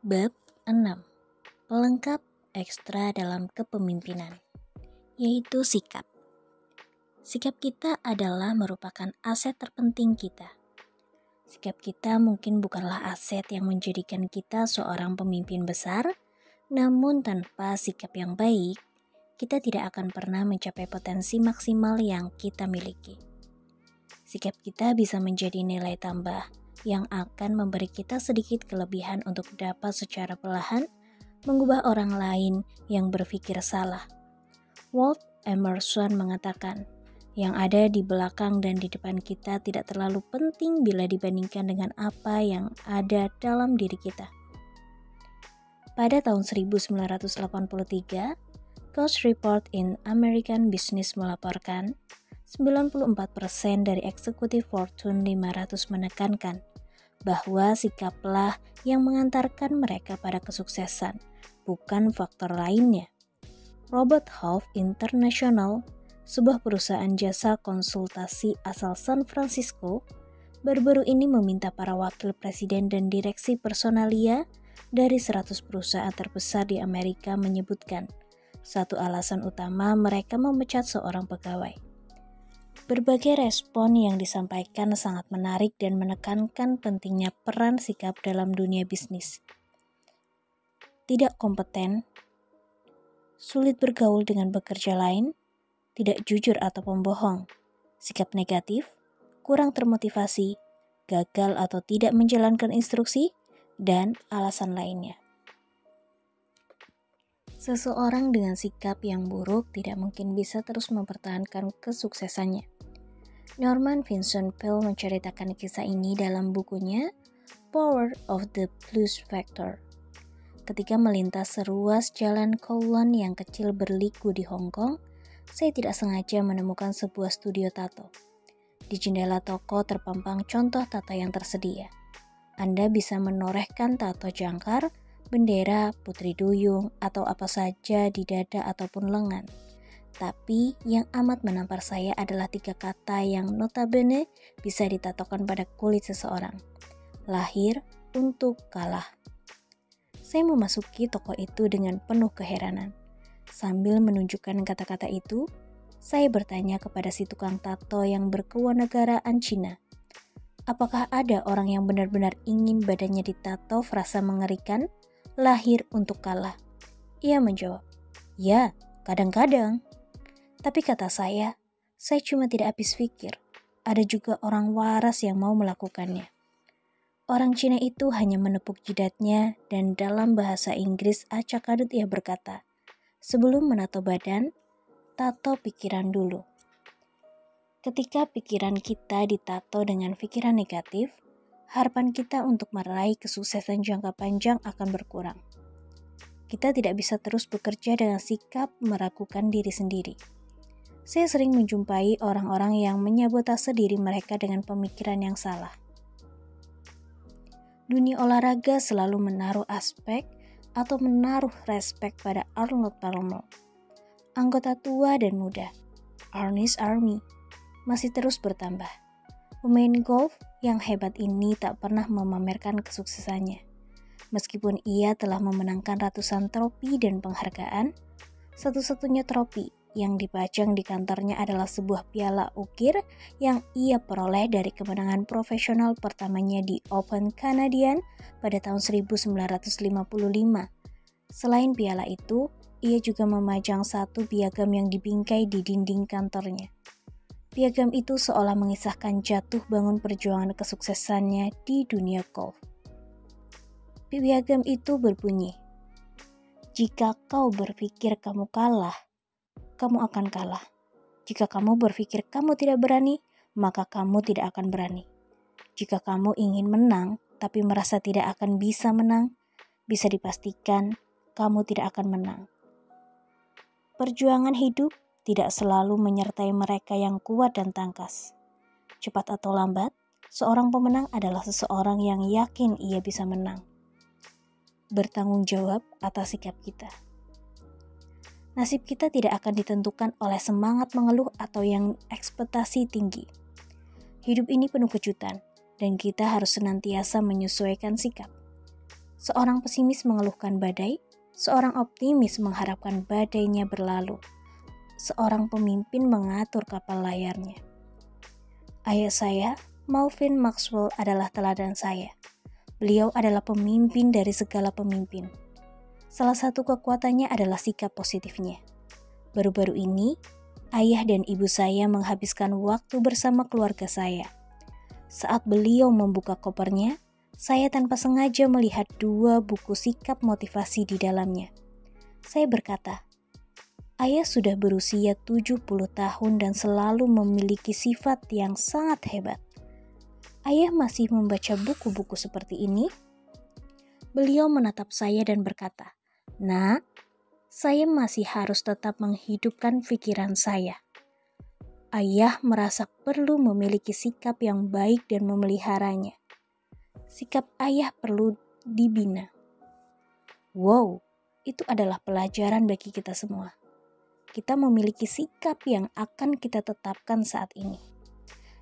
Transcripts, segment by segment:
Bab 6. Pelengkap ekstra dalam kepemimpinan, yaitu sikap. Sikap kita adalah merupakan aset terpenting kita. Sikap kita mungkin bukanlah aset yang menjadikan kita seorang pemimpin besar, namun tanpa sikap yang baik, kita tidak akan pernah mencapai potensi maksimal yang kita miliki. Sikap kita bisa menjadi nilai tambah yang akan memberi kita sedikit kelebihan untuk dapat secara perlahan mengubah orang lain yang berpikir salah. Walt Emerson mengatakan, yang ada di belakang dan di depan kita tidak terlalu penting bila dibandingkan dengan apa yang ada dalam diri kita. Pada tahun 1983, Coase Report in American Business melaporkan, 94% dari eksekutif Fortune 500 menekankan bahwa sikaplah yang mengantarkan mereka pada kesuksesan, bukan faktor lainnya. Robert Half International, sebuah perusahaan jasa konsultasi asal San Francisco, baru-baru ini meminta para wakil presiden dan direksi personalia dari 100 perusahaan terbesar di Amerika menyebutkan satu alasan utama mereka memecat seorang pegawai. Berbagai respon yang disampaikan sangat menarik dan menekankan pentingnya peran sikap dalam dunia bisnis. Tidak kompeten, sulit bergaul dengan pekerja lain, tidak jujur atau pembohong, sikap negatif, kurang termotivasi, gagal atau tidak menjalankan instruksi, dan alasan lainnya. Seseorang dengan sikap yang buruk tidak mungkin bisa terus mempertahankan kesuksesannya. Norman Vincent Peale menceritakan kisah ini dalam bukunya Power of the Plus Factor. Ketika melintas seruas jalan Kowloon yang kecil berliku di Hong Kong, saya tidak sengaja menemukan sebuah studio tato. Di jendela toko terpampang contoh tato yang tersedia. Anda bisa menorehkan tato jangkar, bendera, putri duyung, atau apa saja di dada ataupun lengan. Tapi yang amat menampar saya adalah 3 kata yang notabene bisa ditatokan pada kulit seseorang. Lahir untuk kalah. Saya memasuki toko itu dengan penuh keheranan. Sambil menunjukkan kata-kata itu, saya bertanya kepada si tukang tato yang berkewarganegaraan Cina. Apakah ada orang yang benar-benar ingin badannya ditato frasa mengerikan? Lahir untuk kalah. Ia menjawab, ya, kadang-kadang. Tapi kata saya cuma tidak habis pikir. Ada juga orang waras yang mau melakukannya. Orang Cina itu hanya menepuk jidatnya dan dalam bahasa Inggris acak-adut ia berkata, sebelum menato badan, tato pikiran dulu. Ketika pikiran kita ditato dengan pikiran negatif, harapan kita untuk meraih kesuksesan jangka panjang akan berkurang. Kita tidak bisa terus bekerja dengan sikap meragukan diri sendiri. Saya sering menjumpai orang-orang yang menyabotase diri mereka dengan pemikiran yang salah. Dunia olahraga selalu menaruh aspek atau menaruh respek pada Arnold Palmer. Anggota tua dan muda, Arnie's Army, masih terus bertambah. Pemain golf yang hebat ini tak pernah memamerkan kesuksesannya. Meskipun ia telah memenangkan ratusan trofi dan penghargaan, satu-satunya trofi yang dipajang di kantornya adalah sebuah piala ukir yang ia peroleh dari kemenangan profesional pertamanya di Open Canadian pada tahun 1955. Selain piala itu, ia juga memajang satu piagam yang dibingkai di dinding kantornya. Piagam itu seolah mengisahkan jatuh bangun perjuangan kesuksesannya di dunia golf. Piagam itu berbunyi, jika kau berpikir kamu kalah, kamu akan kalah. Jika kamu berpikir kamu tidak berani, maka kamu tidak akan berani. Jika kamu ingin menang, tapi merasa tidak akan bisa menang, bisa dipastikan kamu tidak akan menang. Perjuangan hidup tidak selalu menyertai mereka yang kuat dan tangkas. Cepat atau lambat, seorang pemenang adalah seseorang yang yakin ia bisa menang. Bertanggung jawab atas sikap kita. Nasib kita tidak akan ditentukan oleh semangat mengeluh atau yang ekspektasi tinggi. Hidup ini penuh kejutan, dan kita harus senantiasa menyesuaikan sikap. Seorang pesimis mengeluhkan badai, seorang optimis mengharapkan badainya berlalu. Seorang pemimpin mengatur kapal layarnya. Ayah saya, Melvin Maxwell, adalah teladan saya. Beliau adalah pemimpin dari segala pemimpin. Salah satu kekuatannya adalah sikap positifnya. Baru-baru ini, ayah dan ibu saya menghabiskan waktu bersama keluarga saya. Saat beliau membuka kopernya, saya tanpa sengaja melihat 2 buku sikap motivasi di dalamnya. Saya berkata, ayah sudah berusia 70 tahun dan selalu memiliki sifat yang sangat hebat. Ayah masih membaca buku-buku seperti ini? Beliau menatap saya dan berkata, "Nak, saya masih harus tetap menghidupkan pikiran saya." Ayah merasa perlu memiliki sikap yang baik dan memeliharanya. Sikap ayah perlu dibina. Wow, itu adalah pelajaran bagi kita semua. Kita memiliki sikap yang akan kita tetapkan saat ini.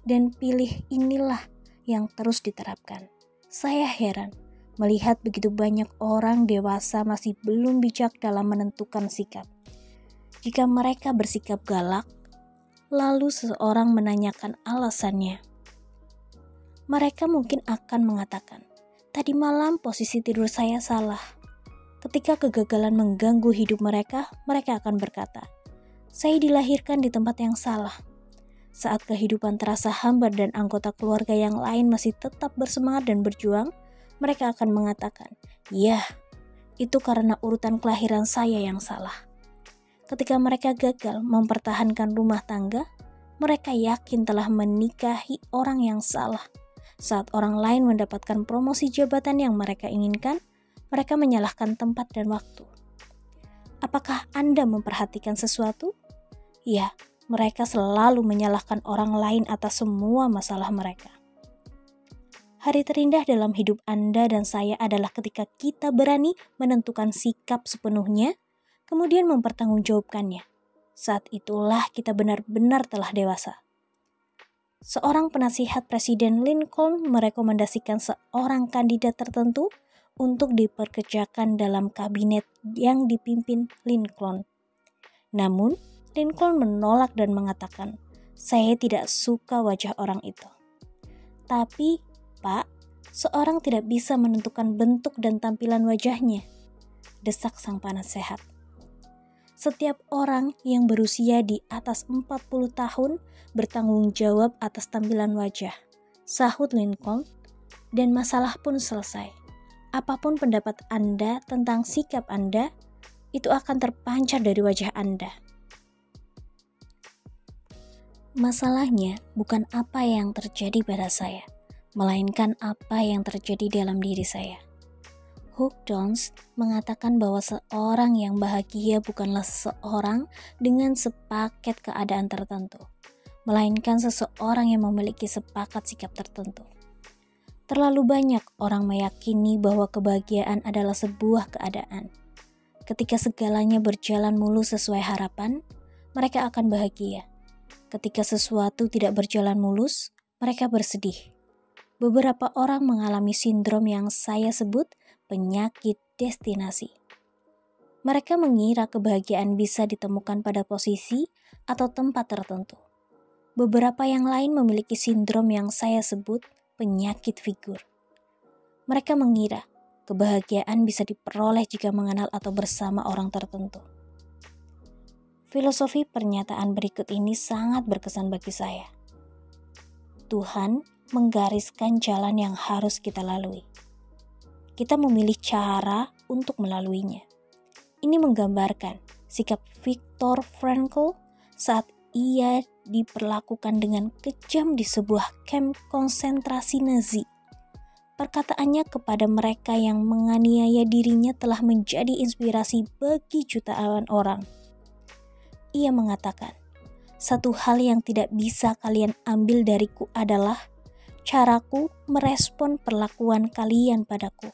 Dan pilih inilah yang terus diterapkan. Saya heran melihat begitu banyak orang dewasa masih belum bijak dalam menentukan sikap. Jika mereka bersikap galak, lalu seseorang menanyakan alasannya, mereka mungkin akan mengatakan, "Tadi malam posisi tidur saya salah." Ketika kegagalan mengganggu hidup mereka akan berkata, "Saya dilahirkan di tempat yang salah." Saat kehidupan terasa hambar dan anggota keluarga yang lain masih tetap bersemangat dan berjuang, mereka akan mengatakan, "Ya, itu karena urutan kelahiran saya yang salah." Ketika mereka gagal mempertahankan rumah tangga, mereka yakin telah menikahi orang yang salah. Saat orang lain mendapatkan promosi jabatan yang mereka inginkan, mereka menyalahkan tempat dan waktu. Apakah Anda memperhatikan sesuatu? Ya, mereka selalu menyalahkan orang lain atas semua masalah mereka. Hari terindah dalam hidup Anda dan saya adalah ketika kita berani menentukan sikap sepenuhnya, kemudian mempertanggungjawabkannya. Saat itulah kita benar-benar telah dewasa. Seorang penasihat Presiden Lincoln merekomendasikan seorang kandidat tertentu untuk dipekerjakan dalam kabinet yang dipimpin Lincoln. Namun, Lincoln menolak dan mengatakan, "Saya tidak suka wajah orang itu." "Tapi, Pak, seorang tidak bisa menentukan bentuk dan tampilan wajahnya," desak sang penasehat. "Setiap orang yang berusia di atas 40 tahun bertanggung jawab atas tampilan wajah," sahut Lincoln, "dan masalah pun selesai. Apapun pendapat Anda tentang sikap Anda, itu akan terpancar dari wajah Anda." Masalahnya bukan apa yang terjadi pada saya, melainkan apa yang terjadi dalam diri saya. Hugh Downs mengatakan bahwa seorang yang bahagia bukanlah seseorang dengan sepaket keadaan tertentu, melainkan seseorang yang memiliki sepakat sikap tertentu. Terlalu banyak orang meyakini bahwa kebahagiaan adalah sebuah keadaan. Ketika segalanya berjalan mulus sesuai harapan, mereka akan bahagia. Ketika sesuatu tidak berjalan mulus, mereka bersedih. Beberapa orang mengalami sindrom yang saya sebut penyakit destinasi. Mereka mengira kebahagiaan bisa ditemukan pada posisi atau tempat tertentu. Beberapa yang lain memiliki sindrom yang saya sebut penyakit figur. Mereka mengira kebahagiaan bisa diperoleh jika mengenal atau bersama orang tertentu. Filosofi pernyataan berikut ini sangat berkesan bagi saya. Tuhan menggariskan jalan yang harus kita lalui. Kita memilih cara untuk melaluinya. Ini menggambarkan sikap Viktor Frankl saat ia diperlakukan dengan kejam di sebuah kamp konsentrasi Nazi. Perkataannya kepada mereka yang menganiaya dirinya telah menjadi inspirasi bagi jutaan orang. Ia mengatakan, "Satu hal yang tidak bisa kalian ambil dariku adalah caraku merespon perlakuan kalian padaku.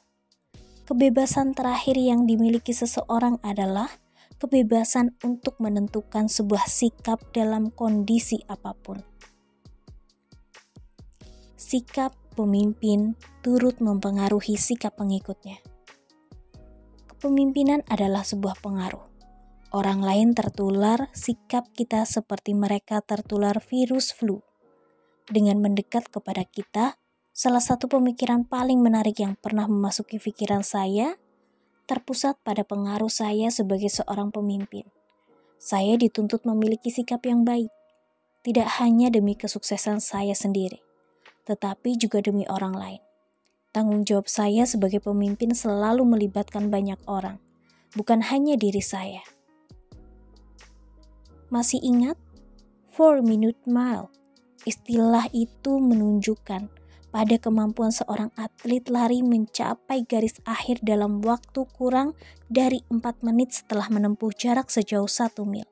Kebebasan terakhir yang dimiliki seseorang adalah kebebasan untuk menentukan sebuah sikap dalam kondisi apapun." Sikap pemimpin turut mempengaruhi sikap pengikutnya. Kepemimpinan adalah sebuah pengaruh. Orang lain tertular sikap kita seperti mereka tertular virus flu. Dengan mendekat kepada kita, salah satu pemikiran paling menarik yang pernah memasuki pikiran saya terpusat pada pengaruh saya sebagai seorang pemimpin. Saya dituntut memiliki sikap yang baik, tidak hanya demi kesuksesan saya sendiri, tetapi juga demi orang lain. Tanggung jawab saya sebagai pemimpin selalu melibatkan banyak orang, bukan hanya diri saya. Masih ingat 4-minute mile? Istilah itu menunjukkan pada kemampuan seorang atlet lari mencapai garis akhir dalam waktu kurang dari 4 menit setelah menempuh jarak sejauh 1 mil.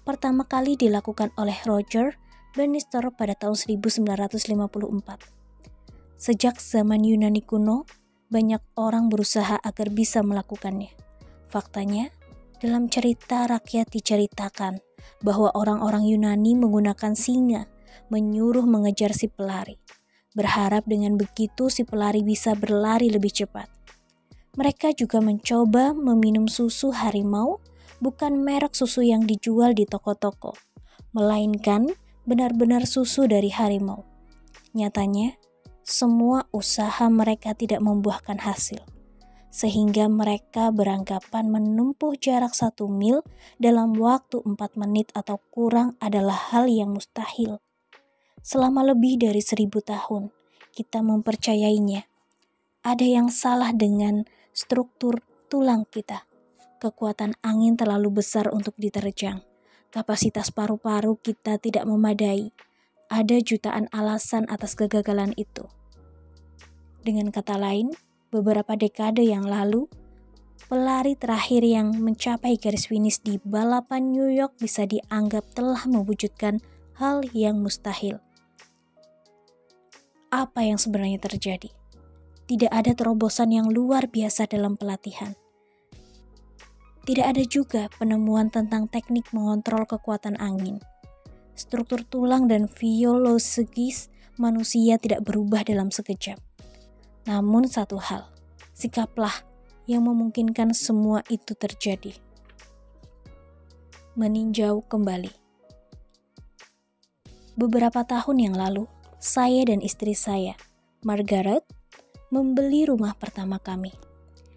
Pertama kali dilakukan oleh Roger Bannister pada tahun 1954. Sejak zaman Yunani kuno, banyak orang berusaha agar bisa melakukannya. Faktanya, dalam cerita rakyat diceritakan bahwa orang-orang Yunani menggunakan singa menyuruh mengejar si pelari, berharap dengan begitu si pelari bisa berlari lebih cepat. Mereka juga mencoba meminum susu harimau, bukan merek susu yang dijual di toko-toko, melainkan benar-benar susu dari harimau. Nyatanya, semua usaha mereka tidak membuahkan hasil, sehingga mereka beranggapan menempuh jarak 1 mil dalam waktu 4 menit atau kurang adalah hal yang mustahil. Selama lebih dari 1000 tahun, kita mempercayainya. Ada yang salah dengan struktur tulang kita. Kekuatan angin terlalu besar untuk diterjang. Kapasitas paru-paru kita tidak memadai. Ada jutaan alasan atas kegagalan itu. Dengan kata lain, beberapa dekade yang lalu, pelari terakhir yang mencapai garis finish di balapan New York bisa dianggap telah mewujudkan hal yang mustahil. Apa yang sebenarnya terjadi? Tidak ada terobosan yang luar biasa dalam pelatihan. Tidak ada juga penemuan tentang teknik mengontrol kekuatan angin. Struktur tulang dan fisiologis manusia tidak berubah dalam sekejap. Namun satu hal, sikaplah yang memungkinkan semua itu terjadi. Meninjau kembali. Beberapa tahun yang lalu, saya dan istri saya, Margaret, membeli rumah pertama kami.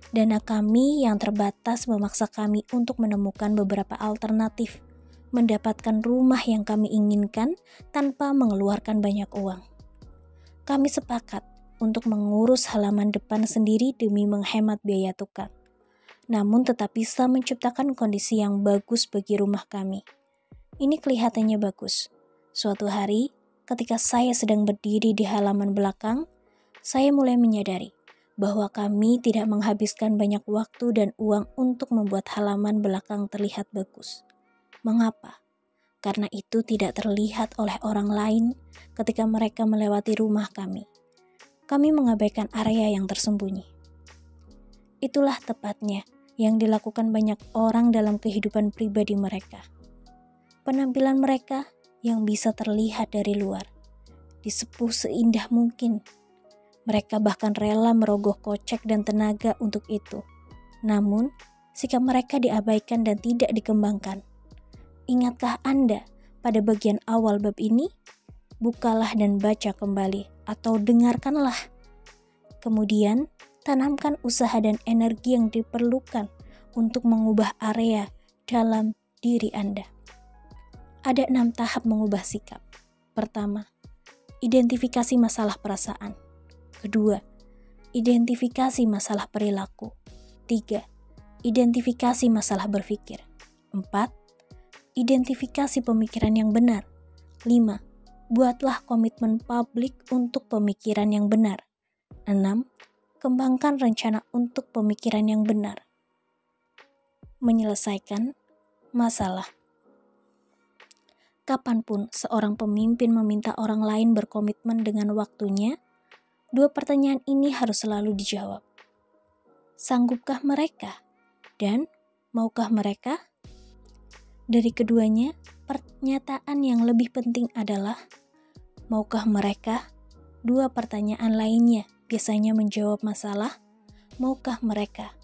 Dana kami yang terbatas memaksa kami untuk menemukan beberapa alternatif, mendapatkan rumah yang kami inginkan tanpa mengeluarkan banyak uang. Kami sepakat untuk mengurus halaman depan sendiri demi menghemat biaya tukar, namun tetap bisa menciptakan kondisi yang bagus bagi rumah kami. Ini kelihatannya bagus. Suatu hari, ketika saya sedang berdiri di halaman belakang, saya mulai menyadari bahwa kami tidak menghabiskan banyak waktu dan uang untuk membuat halaman belakang terlihat bagus. Mengapa? Karena itu tidak terlihat oleh orang lain ketika mereka melewati rumah kami. Kami mengabaikan area yang tersembunyi. Itulah tepatnya yang dilakukan banyak orang dalam kehidupan pribadi mereka. Penampilan mereka yang bisa terlihat dari luar, disepuh seindah mungkin. Mereka bahkan rela merogoh kocek dan tenaga untuk itu. Namun, sikap mereka diabaikan dan tidak dikembangkan. Ingatkah Anda pada bagian awal bab ini? Bukalah dan baca kembali atau dengarkanlah. Kemudian, tanamkan usaha dan energi yang diperlukan untuk mengubah area dalam diri Anda. Ada 6 tahap mengubah sikap. Pertama, identifikasi masalah perasaan. Kedua, identifikasi masalah perilaku. 3, identifikasi masalah berpikir. 4, identifikasi pemikiran yang benar. 5, buatlah komitmen publik untuk pemikiran yang benar. 6, kembangkan rencana untuk pemikiran yang benar. Menyelesaikan masalah. Kapanpun seorang pemimpin meminta orang lain berkomitmen dengan waktunya, 2 pertanyaan ini harus selalu dijawab. Sanggupkah mereka? Dan maukah mereka? Dari keduanya, pernyataan yang lebih penting adalah maukah mereka? 2 pertanyaan lainnya biasanya menjawab masalah, maukah mereka?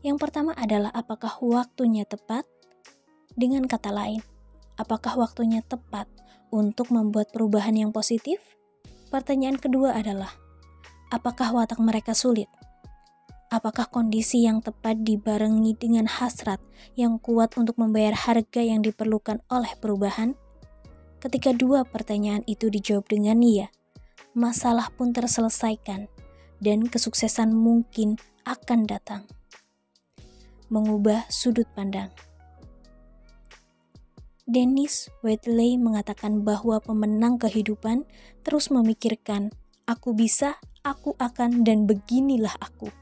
Yang pertama adalah apakah waktunya tepat? Dengan kata lain, apakah waktunya tepat untuk membuat perubahan yang positif? Pertanyaan kedua adalah, apakah watak mereka sulit? Apakah kondisi yang tepat dibarengi dengan hasrat yang kuat untuk membayar harga yang diperlukan oleh perubahan? Ketika dua pertanyaan itu dijawab dengan iya, masalah pun terselesaikan dan kesuksesan mungkin akan datang. Mengubah sudut pandang. Dennis Waitley mengatakan bahwa pemenang kehidupan terus memikirkan, aku bisa, aku akan, dan beginilah aku.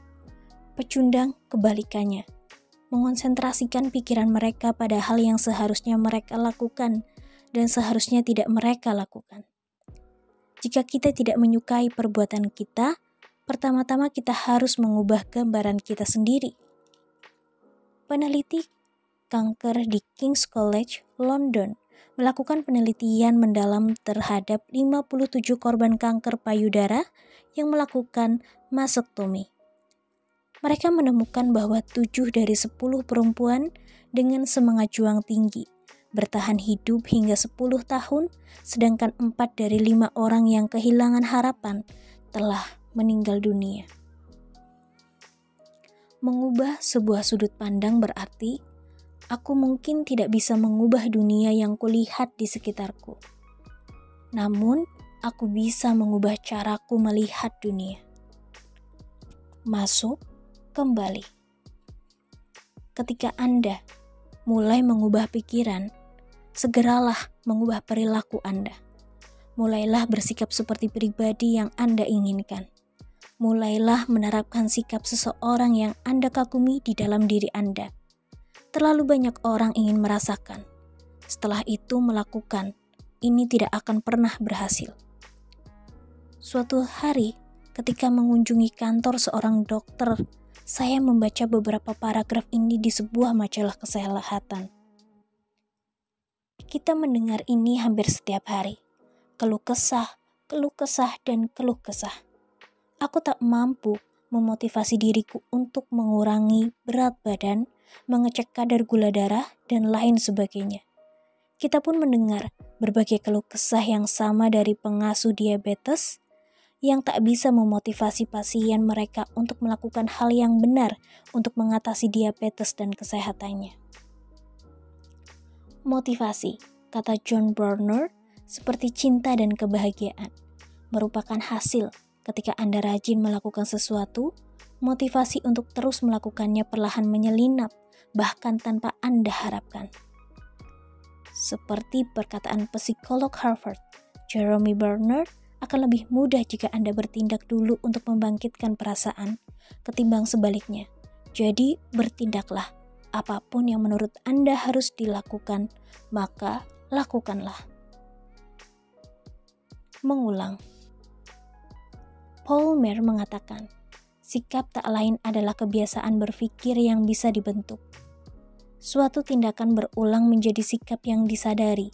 Pecundang kebalikannya, mengonsentrasikan pikiran mereka pada hal yang seharusnya mereka lakukan dan seharusnya tidak mereka lakukan. Jika kita tidak menyukai perbuatan kita, pertama-tama kita harus mengubah gambaran kita sendiri. Peneliti kanker di King's College, London, melakukan penelitian mendalam terhadap 57 korban kanker payudara yang melakukan mastektomi. Mereka menemukan bahwa 7 dari 10 perempuan dengan semangat juang tinggi bertahan hidup hingga 10 tahun, sedangkan 4 dari 5 orang yang kehilangan harapan telah meninggal dunia. Mengubah sebuah sudut pandang berarti, aku mungkin tidak bisa mengubah dunia yang kulihat di sekitarku. Namun, aku bisa mengubah caraku melihat dunia. Masuk, kembali. Ketika Anda mulai mengubah pikiran, segeralah mengubah perilaku Anda. Mulailah bersikap seperti pribadi yang Anda inginkan. Mulailah menerapkan sikap seseorang yang Anda kagumi di dalam diri Anda. Terlalu banyak orang ingin merasakan. Setelah itu melakukan, ini tidak akan pernah berhasil. Suatu hari, ketika mengunjungi kantor seorang dokter, saya membaca beberapa paragraf ini di sebuah majalah kesehatan. Kita mendengar ini hampir setiap hari. Keluh kesah, dan keluh kesah. Aku tak mampu memotivasi diriku untuk mengurangi berat badan, mengecek kadar gula darah, dan lain sebagainya. Kita pun mendengar berbagai keluh kesah yang sama dari pengasuh diabetes yang tak bisa memotivasi pasien mereka untuk melakukan hal yang benar untuk mengatasi diabetes dan kesehatannya. Motivasi, kata John Brunner, seperti cinta dan kebahagiaan, merupakan hasil ketika Anda rajin melakukan sesuatu, motivasi untuk terus melakukannya perlahan menyelinap, bahkan tanpa Anda harapkan. Seperti perkataan psikolog Harvard, Jeremy Bernard, akan lebih mudah jika Anda bertindak dulu untuk membangkitkan perasaan, ketimbang sebaliknya. Jadi, bertindaklah. Apapun yang menurut Anda harus dilakukan, maka lakukanlah. Mengulang. Paul Meyer mengatakan, sikap tak lain adalah kebiasaan berpikir yang bisa dibentuk. Suatu tindakan berulang menjadi sikap yang disadari.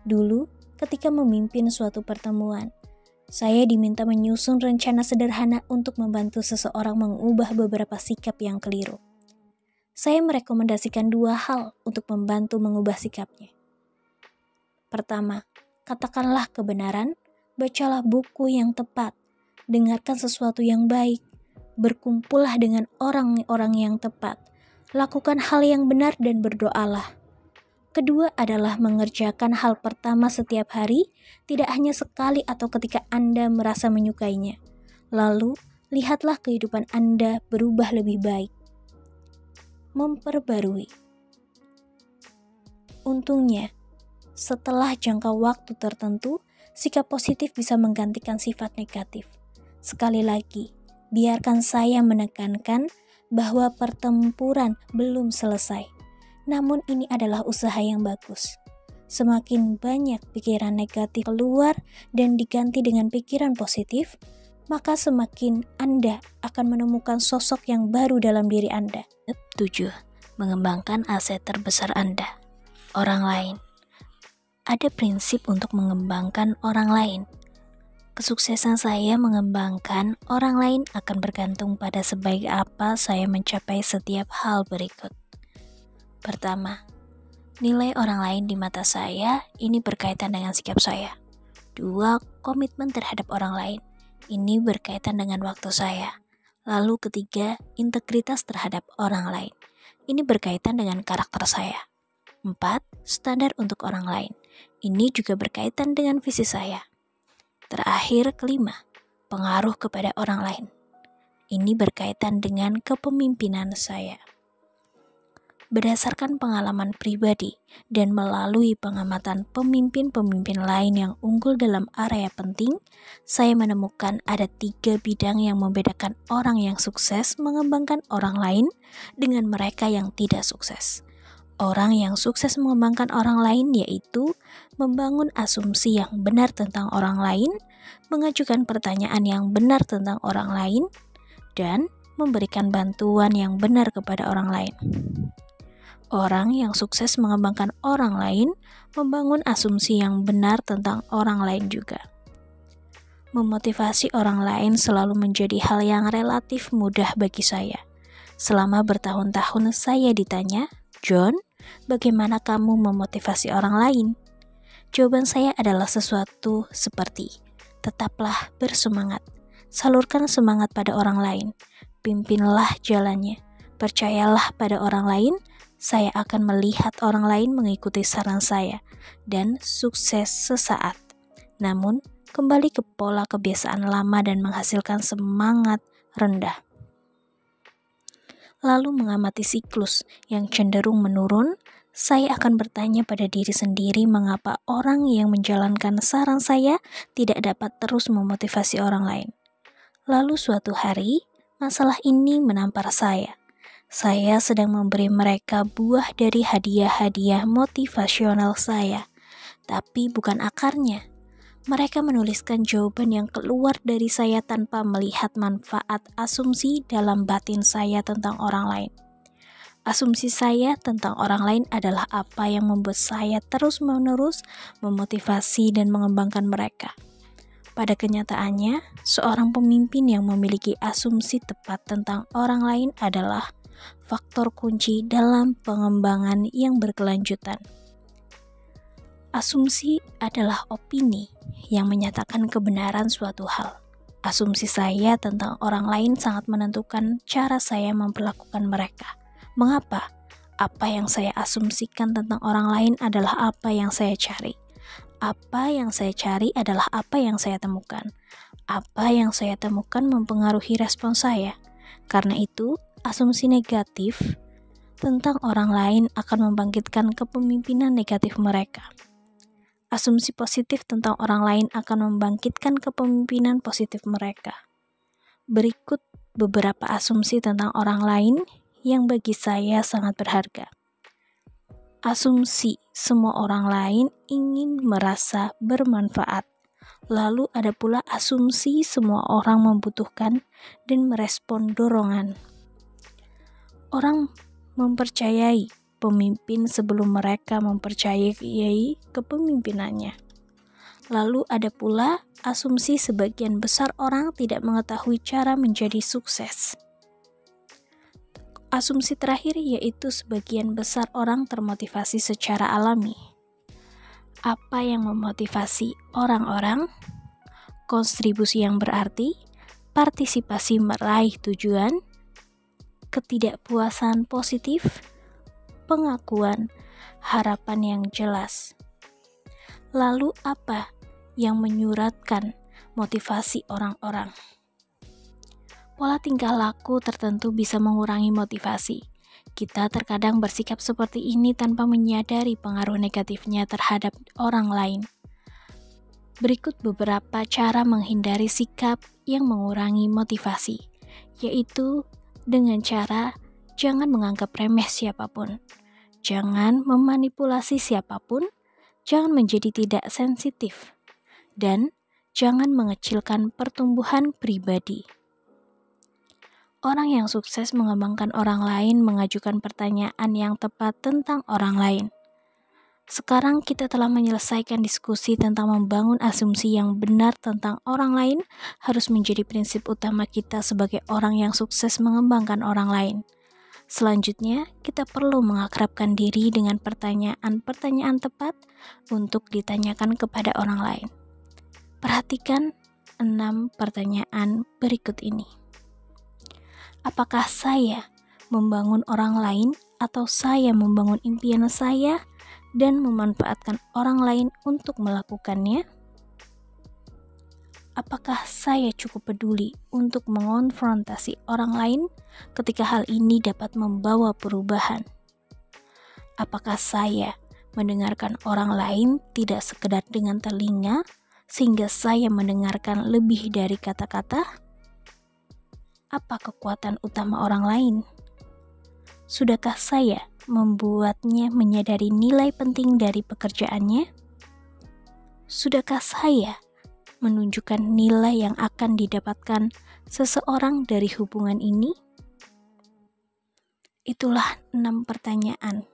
Dulu, ketika memimpin suatu pertemuan, saya diminta menyusun rencana sederhana untuk membantu seseorang mengubah beberapa sikap yang keliru. Saya merekomendasikan 2 hal untuk membantu mengubah sikapnya. Pertama, katakanlah kebenaran, bacalah buku yang tepat, dengarkan sesuatu yang baik, berkumpullah dengan orang-orang yang tepat, lakukan hal yang benar dan berdoalah. Kedua adalah mengerjakan hal pertama setiap hari, tidak hanya sekali atau ketika Anda merasa menyukainya. Lalu, lihatlah kehidupan Anda berubah lebih baik. Memperbarui. Untungnya, setelah jangka waktu tertentu, sikap positif bisa menggantikan sifat negatif. Sekali lagi, biarkan saya menekankan bahwa pertempuran belum selesai. Namun ini adalah usaha yang bagus. Semakin banyak pikiran negatif keluar dan diganti dengan pikiran positif, maka semakin Anda akan menemukan sosok yang baru dalam diri Anda. 7. Mengembangkan aset terbesar Anda, orang lain. Ada prinsip untuk mengembangkan orang lain. Kesuksesan saya mengembangkan orang lain akan bergantung pada sebaik apa saya mencapai setiap hal berikut. Pertama, nilai orang lain di mata saya ini berkaitan dengan sikap saya. 2, komitmen terhadap orang lain. Ini berkaitan dengan waktu saya. Lalu ketiga, integritas terhadap orang lain. Ini berkaitan dengan karakter saya. 4, standar untuk orang lain. Ini juga berkaitan dengan visi saya. Terakhir, kelima, pengaruh kepada orang lain. Ini berkaitan dengan kepemimpinan saya. Berdasarkan pengalaman pribadi dan melalui pengamatan pemimpin-pemimpin lain yang unggul dalam area penting, saya menemukan ada 3 bidang yang membedakan orang yang sukses mengembangkan orang lain dengan mereka yang tidak sukses. Orang yang sukses mengembangkan orang lain yaitu membangun asumsi yang benar tentang orang lain, mengajukan pertanyaan yang benar tentang orang lain, dan memberikan bantuan yang benar kepada orang lain. Orang yang sukses mengembangkan orang lain membangun asumsi yang benar tentang orang lain juga. Memotivasi orang lain selalu menjadi hal yang relatif mudah bagi saya. Selama bertahun-tahun saya ditanya, "John, bagaimana kamu memotivasi orang lain?" Jawaban saya adalah sesuatu seperti, tetaplah bersemangat, salurkan semangat pada orang lain, pimpinlah jalannya, percayalah pada orang lain, saya akan melihat orang lain mengikuti saran saya, dan sukses sesaat. Namun, kembali ke pola kebiasaan lama dan menghasilkan semangat rendah. Lalu mengamati siklus yang cenderung menurun, saya akan bertanya pada diri sendiri mengapa orang yang menjalankan saran saya tidak dapat terus memotivasi orang lain. Lalu suatu hari, masalah ini menampar saya. Saya sedang memberi mereka buah dari hadiah-hadiah motivasional saya, tapi bukan akarnya. Mereka menuliskan jawaban yang keluar dari saya tanpa melihat manfaat asumsi dalam batin saya tentang orang lain. Asumsi saya tentang orang lain adalah apa yang membuat saya terus-menerus memotivasi dan mengembangkan mereka. Pada kenyataannya, seorang pemimpin yang memiliki asumsi tepat tentang orang lain adalah faktor kunci dalam pengembangan yang berkelanjutan. Asumsi adalah opini yang menyatakan kebenaran suatu hal. Asumsi saya tentang orang lain sangat menentukan cara saya memperlakukan mereka. Mengapa? Apa yang saya asumsikan tentang orang lain adalah apa yang saya cari. Apa yang saya cari adalah apa yang saya temukan. Apa yang saya temukan mempengaruhi respons saya. Karena itu, asumsi negatif tentang orang lain akan membangkitkan kepemimpinan negatif mereka. Asumsi positif tentang orang lain akan membangkitkan kepemimpinan positif mereka. Berikut beberapa asumsi tentang orang lain yang bagi saya sangat berharga. Asumsi semua orang lain ingin merasa bermanfaat. Lalu ada pula asumsi semua orang membutuhkan dan merespon dorongan. Orang mempercayai pemimpin sebelum mereka mempercayai kepemimpinannya. Lalu ada pula asumsi sebagian besar orang tidak mengetahui cara menjadi sukses. Asumsi terakhir yaitu sebagian besar orang termotivasi secara alami. Apa yang memotivasi orang-orang? Kontribusi yang berarti, partisipasi meraih tujuan, ketidakpuasan positif, pengakuan, harapan yang jelas. Lalu apa yang menyuratkan motivasi orang-orang? Pola tingkah laku tertentu bisa mengurangi motivasi. Kita terkadang bersikap seperti ini tanpa menyadari pengaruh negatifnya terhadap orang lain. Berikut beberapa cara menghindari sikap yang mengurangi motivasi, yaitu dengan cara jangan menganggap remeh siapapun, jangan memanipulasi siapapun, jangan menjadi tidak sensitif, dan jangan mengecilkan pertumbuhan pribadi. Orang yang sukses mengembangkan orang lain mengajukan pertanyaan yang tepat tentang orang lain. Sekarang kita telah menyelesaikan diskusi tentang membangun asumsi yang benar tentang orang lain harus menjadi prinsip utama kita sebagai orang yang sukses mengembangkan orang lain. Selanjutnya, kita perlu mengakrabkan diri dengan pertanyaan-pertanyaan tepat untuk ditanyakan kepada orang lain. Perhatikan 6 pertanyaan berikut ini. Apakah saya membangun orang lain atau saya membangun impian saya dan memanfaatkan orang lain untuk melakukannya? Apakah saya cukup peduli untuk mengonfrontasi orang lain ketika hal ini dapat membawa perubahan? Apakah saya mendengarkan orang lain tidak sekedar dengan telinga, sehingga saya mendengarkan lebih dari kata-kata? Apa kekuatan utama orang lain? Sudahkah saya membuatnya menyadari nilai penting dari pekerjaannya? Sudahkah saya menunjukkan nilai yang akan didapatkan seseorang dari hubungan ini? Itulah 6 pertanyaan.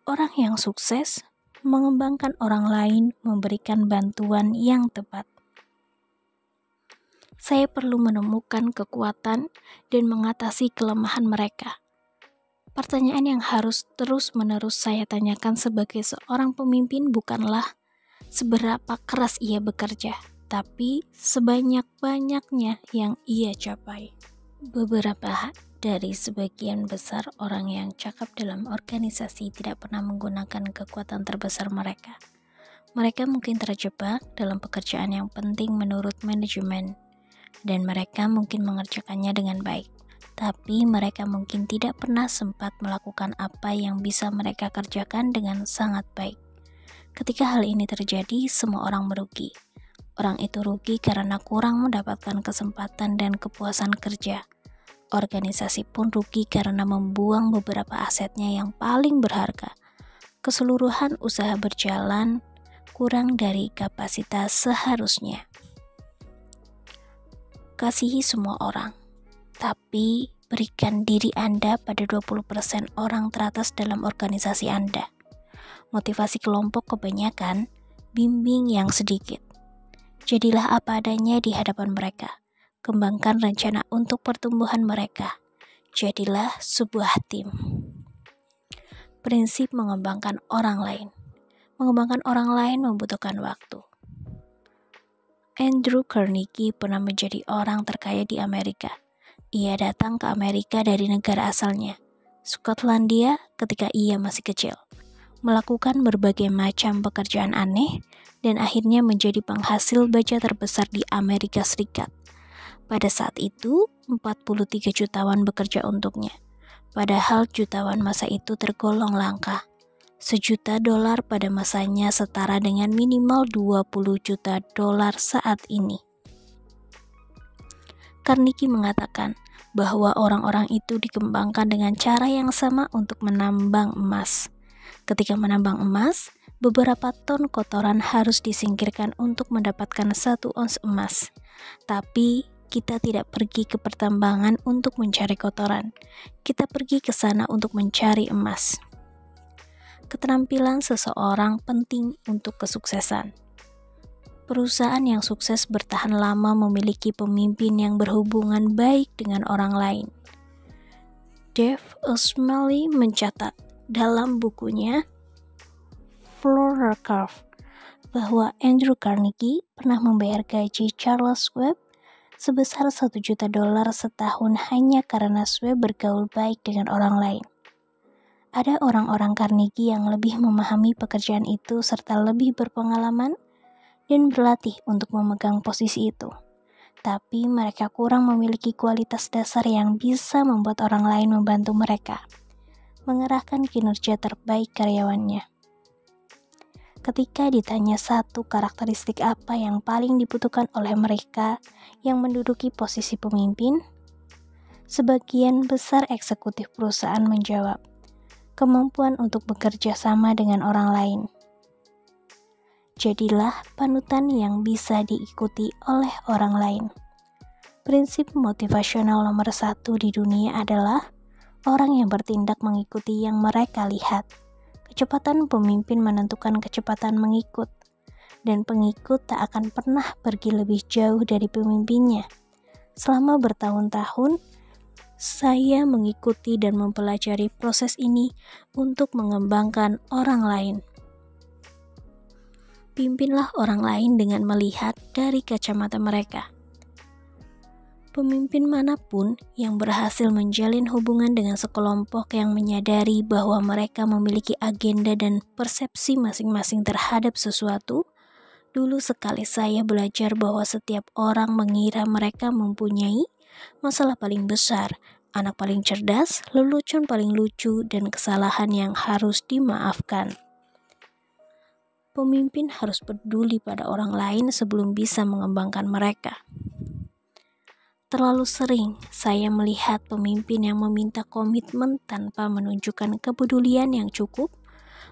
Orang yang sukses mengembangkan orang lain, memberikan bantuan yang tepat. Saya perlu menemukan kekuatan dan mengatasi kelemahan mereka. Pertanyaan yang harus terus-menerus saya tanyakan sebagai seorang pemimpin bukanlah seberapa keras ia bekerja, tapi sebanyak-banyaknya yang ia capai. Beberapa dari sebagian besar orang yang cakap dalam organisasi tidak pernah menggunakan kekuatan terbesar mereka. Mereka mungkin terjebak dalam pekerjaan yang penting menurut manajemen, dan mereka mungkin mengerjakannya dengan baik. Tapi mereka mungkin tidak pernah sempat melakukan apa yang bisa mereka kerjakan dengan sangat baik. Ketika hal ini terjadi, semua orang merugi. Orang itu rugi karena kurang mendapatkan kesempatan dan kepuasan kerja. Organisasi pun rugi karena membuang beberapa asetnya yang paling berharga. Keseluruhan usaha berjalan kurang dari kapasitas seharusnya. Kasihi semua orang, tapi berikan diri Anda pada 20% orang teratas dalam organisasi Anda. Motivasi kelompok kebanyakan, bimbing yang sedikit. Jadilah apa adanya di hadapan mereka. Kembangkan rencana untuk pertumbuhan mereka. Jadilah sebuah tim. Prinsip mengembangkan orang lain. Mengembangkan orang lain membutuhkan waktu. Andrew Carnegie pernah menjadi orang terkaya di Amerika. Ia datang ke Amerika dari negara asalnya, Skotlandia, ketika ia masih kecil. Melakukan berbagai macam pekerjaan aneh, dan akhirnya menjadi penghasil baja terbesar di Amerika Serikat. Pada saat itu, 43 jutawan bekerja untuknya. Padahal jutawan masa itu tergolong langka. $1 juta pada masanya setara dengan minimal $20 juta saat ini. Carnegie mengatakan bahwa orang-orang itu dikembangkan dengan cara yang sama untuk menambang emas. Ketika menambang emas, beberapa ton kotoran harus disingkirkan untuk mendapatkan 1 ons emas. Tapi kita tidak pergi ke pertambangan untuk mencari kotoran. Kita pergi ke sana untuk mencari emas. Keterampilan seseorang penting untuk kesuksesan. Perusahaan yang sukses bertahan lama memiliki pemimpin yang berhubungan baik dengan orang lain. Dave Asprey mencatat dalam bukunya Flower Curve bahwa Andrew Carnegie pernah membayar gaji Charles Schwab sebesar $1 juta setahun hanya karena Schwab bergaul baik dengan orang lain. Ada orang-orang Carnegie yang lebih memahami pekerjaan itu serta lebih berpengalaman dan berlatih untuk memegang posisi itu. Tapi mereka kurang memiliki kualitas dasar yang bisa membuat orang lain membantu mereka mengerahkan kinerja terbaik karyawannya. Ketika ditanya satu karakteristik apa yang paling dibutuhkan oleh mereka yang menduduki posisi pemimpin, sebagian besar eksekutif perusahaan menjawab, kemampuan untuk bekerja sama dengan orang lain. Jadilah panutan yang bisa diikuti oleh orang lain. Prinsip motivasional nomor 1 di dunia adalah orang yang bertindak mengikuti yang mereka lihat. Kecepatan pemimpin menentukan kecepatan mengikut, dan pengikut tak akan pernah pergi lebih jauh dari pemimpinnya. Selama bertahun-tahun, saya mengikuti dan mempelajari proses ini untuk mengembangkan orang lain. Pimpinlah orang lain dengan melihat dari kacamata mereka. Pemimpin manapun yang berhasil menjalin hubungan dengan sekelompok yang menyadari bahwa mereka memiliki agenda dan persepsi masing-masing terhadap sesuatu. Dulu sekali saya belajar bahwa setiap orang mengira mereka mempunyai masalah paling besar, anak paling cerdas, lelucon paling lucu, dan kesalahan yang harus dimaafkan. Pemimpin harus peduli pada orang lain sebelum bisa mengembangkan mereka. Terlalu sering saya melihat pemimpin yang meminta komitmen tanpa menunjukkan kepedulian yang cukup.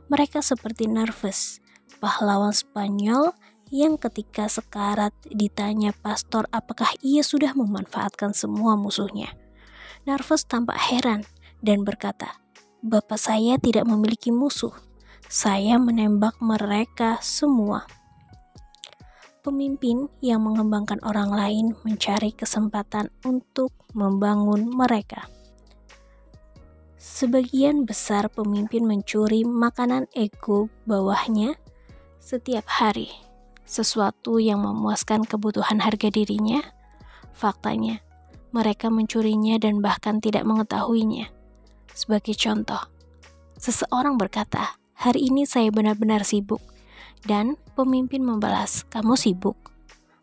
Mereka seperti Nervous, pahlawan Spanyol yang ketika sekarat ditanya pastor apakah ia sudah memanfaatkan semua musuhnya. Nervous tampak heran dan berkata, "Bapak saya tidak memiliki musuh. Saya menembak mereka semua." Pemimpin yang mengembangkan orang lain mencari kesempatan untuk membangun mereka. Sebagian besar pemimpin mencuri makanan ego bawahnya setiap hari, sesuatu yang memuaskan kebutuhan harga dirinya. Faktanya, mereka mencurinya dan bahkan tidak mengetahuinya. Sebagai contoh, seseorang berkata, "Hari ini saya benar-benar sibuk." Dan pemimpin membalas, "Kamu sibuk?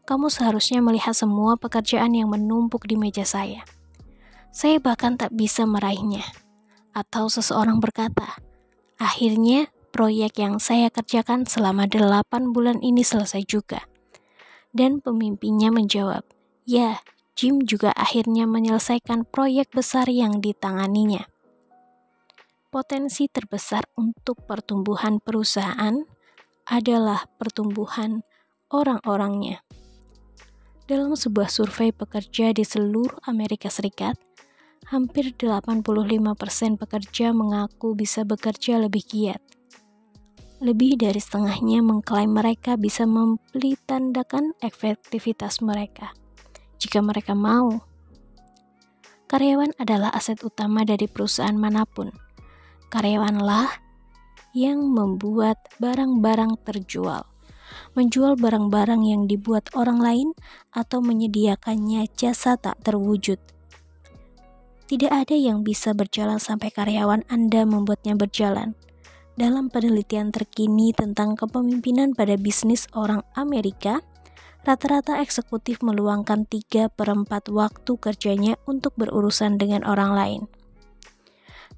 Kamu seharusnya melihat semua pekerjaan yang menumpuk di meja saya. Saya bahkan tak bisa meraihnya." Atau seseorang berkata, "Akhirnya proyek yang saya kerjakan selama 8 bulan ini selesai juga." Dan pemimpinnya menjawab, "Ya, Jim juga akhirnya menyelesaikan proyek besar yang ditanganinya." Potensi terbesar untuk pertumbuhan perusahaan adalah pertumbuhan orang-orangnya. Dalam sebuah survei pekerja di seluruh Amerika Serikat, hampir 85% pekerja mengaku bisa bekerja lebih giat. Lebih dari setengahnya mengklaim mereka bisa mempertandakan efektivitas mereka jika mereka mau. Karyawan adalah aset utama dari perusahaan manapun. Karyawanlah yang membuat barang-barang terjual, menjual barang-barang yang dibuat orang lain, atau menyediakannya jasa tak terwujud. Tidak ada yang bisa berjalan sampai karyawan Anda membuatnya berjalan. Dalam penelitian terkini tentang kepemimpinan pada bisnis orang Amerika, rata-rata eksekutif meluangkan 3/4 waktu kerjanya untuk berurusan dengan orang lain.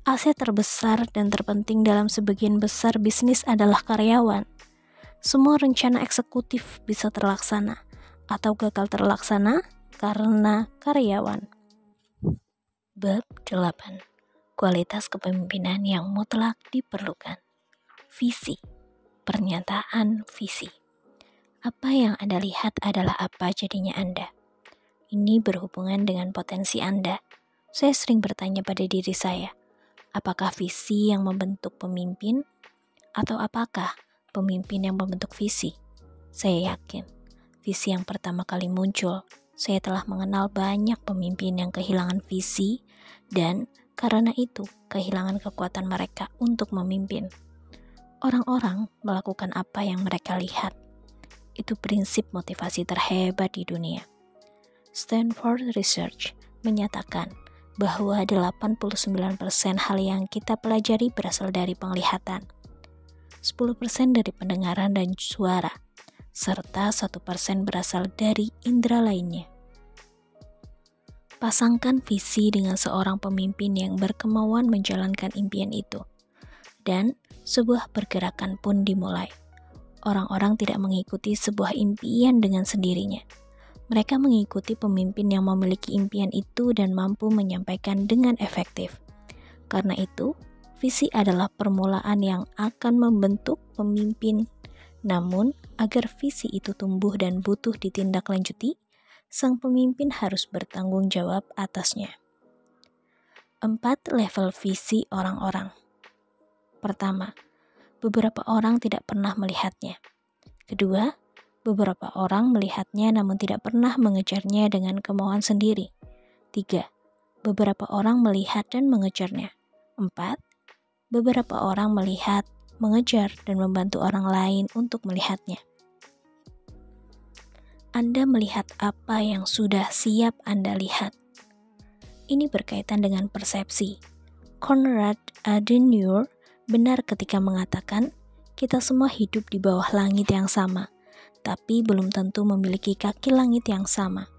Aset terbesar dan terpenting dalam sebagian besar bisnis adalah karyawan. Semua rencana eksekutif bisa terlaksana atau gagal terlaksana karena karyawan. Bab 8. Kualitas kepemimpinan yang mutlak diperlukan. Visi. Pernyataan visi. Apa yang Anda lihat adalah apa jadinya Anda. Ini berhubungan dengan potensi Anda. Saya sering bertanya pada diri saya, apakah visi yang membentuk pemimpin, atau apakah pemimpin yang membentuk visi? Saya yakin, visi yang pertama kali muncul, saya telah mengenal banyak pemimpin yang kehilangan visi, dan karena itu kehilangan kekuatan mereka untuk memimpin. Orang-orang melakukan apa yang mereka lihat. Itu prinsip motivasi terhebat di dunia. Stanford Research menyatakan bahwa 89% hal yang kita pelajari berasal dari penglihatan, 10% dari pendengaran dan suara, serta 1% berasal dari indera lainnya. Pasangkan visi dengan seorang pemimpin yang berkemauan menjalankan impian itu, dan sebuah pergerakan pun dimulai. Orang-orang tidak mengikuti sebuah impian dengan sendirinya. Mereka mengikuti pemimpin yang memiliki impian itu dan mampu menyampaikan dengan efektif. Karena itu, visi adalah permulaan yang akan membentuk pemimpin. Namun, agar visi itu tumbuh dan butuh ditindaklanjuti, sang pemimpin harus bertanggung jawab atasnya. 4 level visi orang-orang. Pertama, beberapa orang tidak pernah melihatnya. Kedua, beberapa orang melihatnya namun tidak pernah mengejarnya dengan kemauan sendiri. 3. Beberapa orang melihat dan mengejarnya. 4. Beberapa orang melihat, mengejar, dan membantu orang lain untuk melihatnya. Anda melihat apa yang sudah siap Anda lihat. Ini berkaitan dengan persepsi. Konrad Adenauer benar ketika mengatakan, kita semua hidup di bawah langit yang sama, tapi belum tentu memiliki kaki langit yang sama.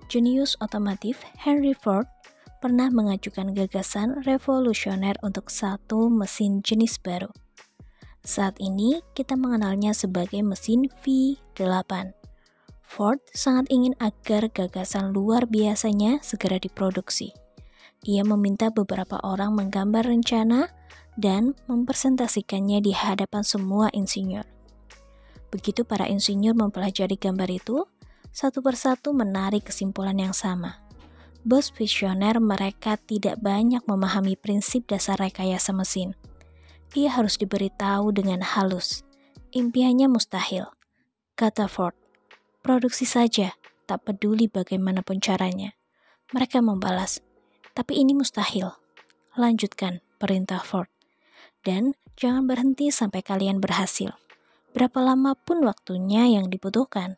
Jenius otomotif Henry Ford pernah mengajukan gagasan revolusioner untuk satu mesin jenis baru. Saat ini kita mengenalnya sebagai mesin V8. Ford sangat ingin agar gagasan luar biasanya segera diproduksi. Ia meminta beberapa orang menggambar rencana dan mempresentasikannya di hadapan semua insinyur. Begitu para insinyur mempelajari gambar itu, satu persatu menarik kesimpulan yang sama. Bos visioner mereka tidak banyak memahami prinsip dasar rekayasa mesin. Ia harus diberitahu dengan halus. Impiannya mustahil, kata Ford. Produksi saja, tak peduli bagaimanapun caranya. Mereka membalas, tapi ini mustahil. Lanjutkan, perintah Ford. Dan jangan berhenti sampai kalian berhasil. Berapa lama pun waktunya yang dibutuhkan.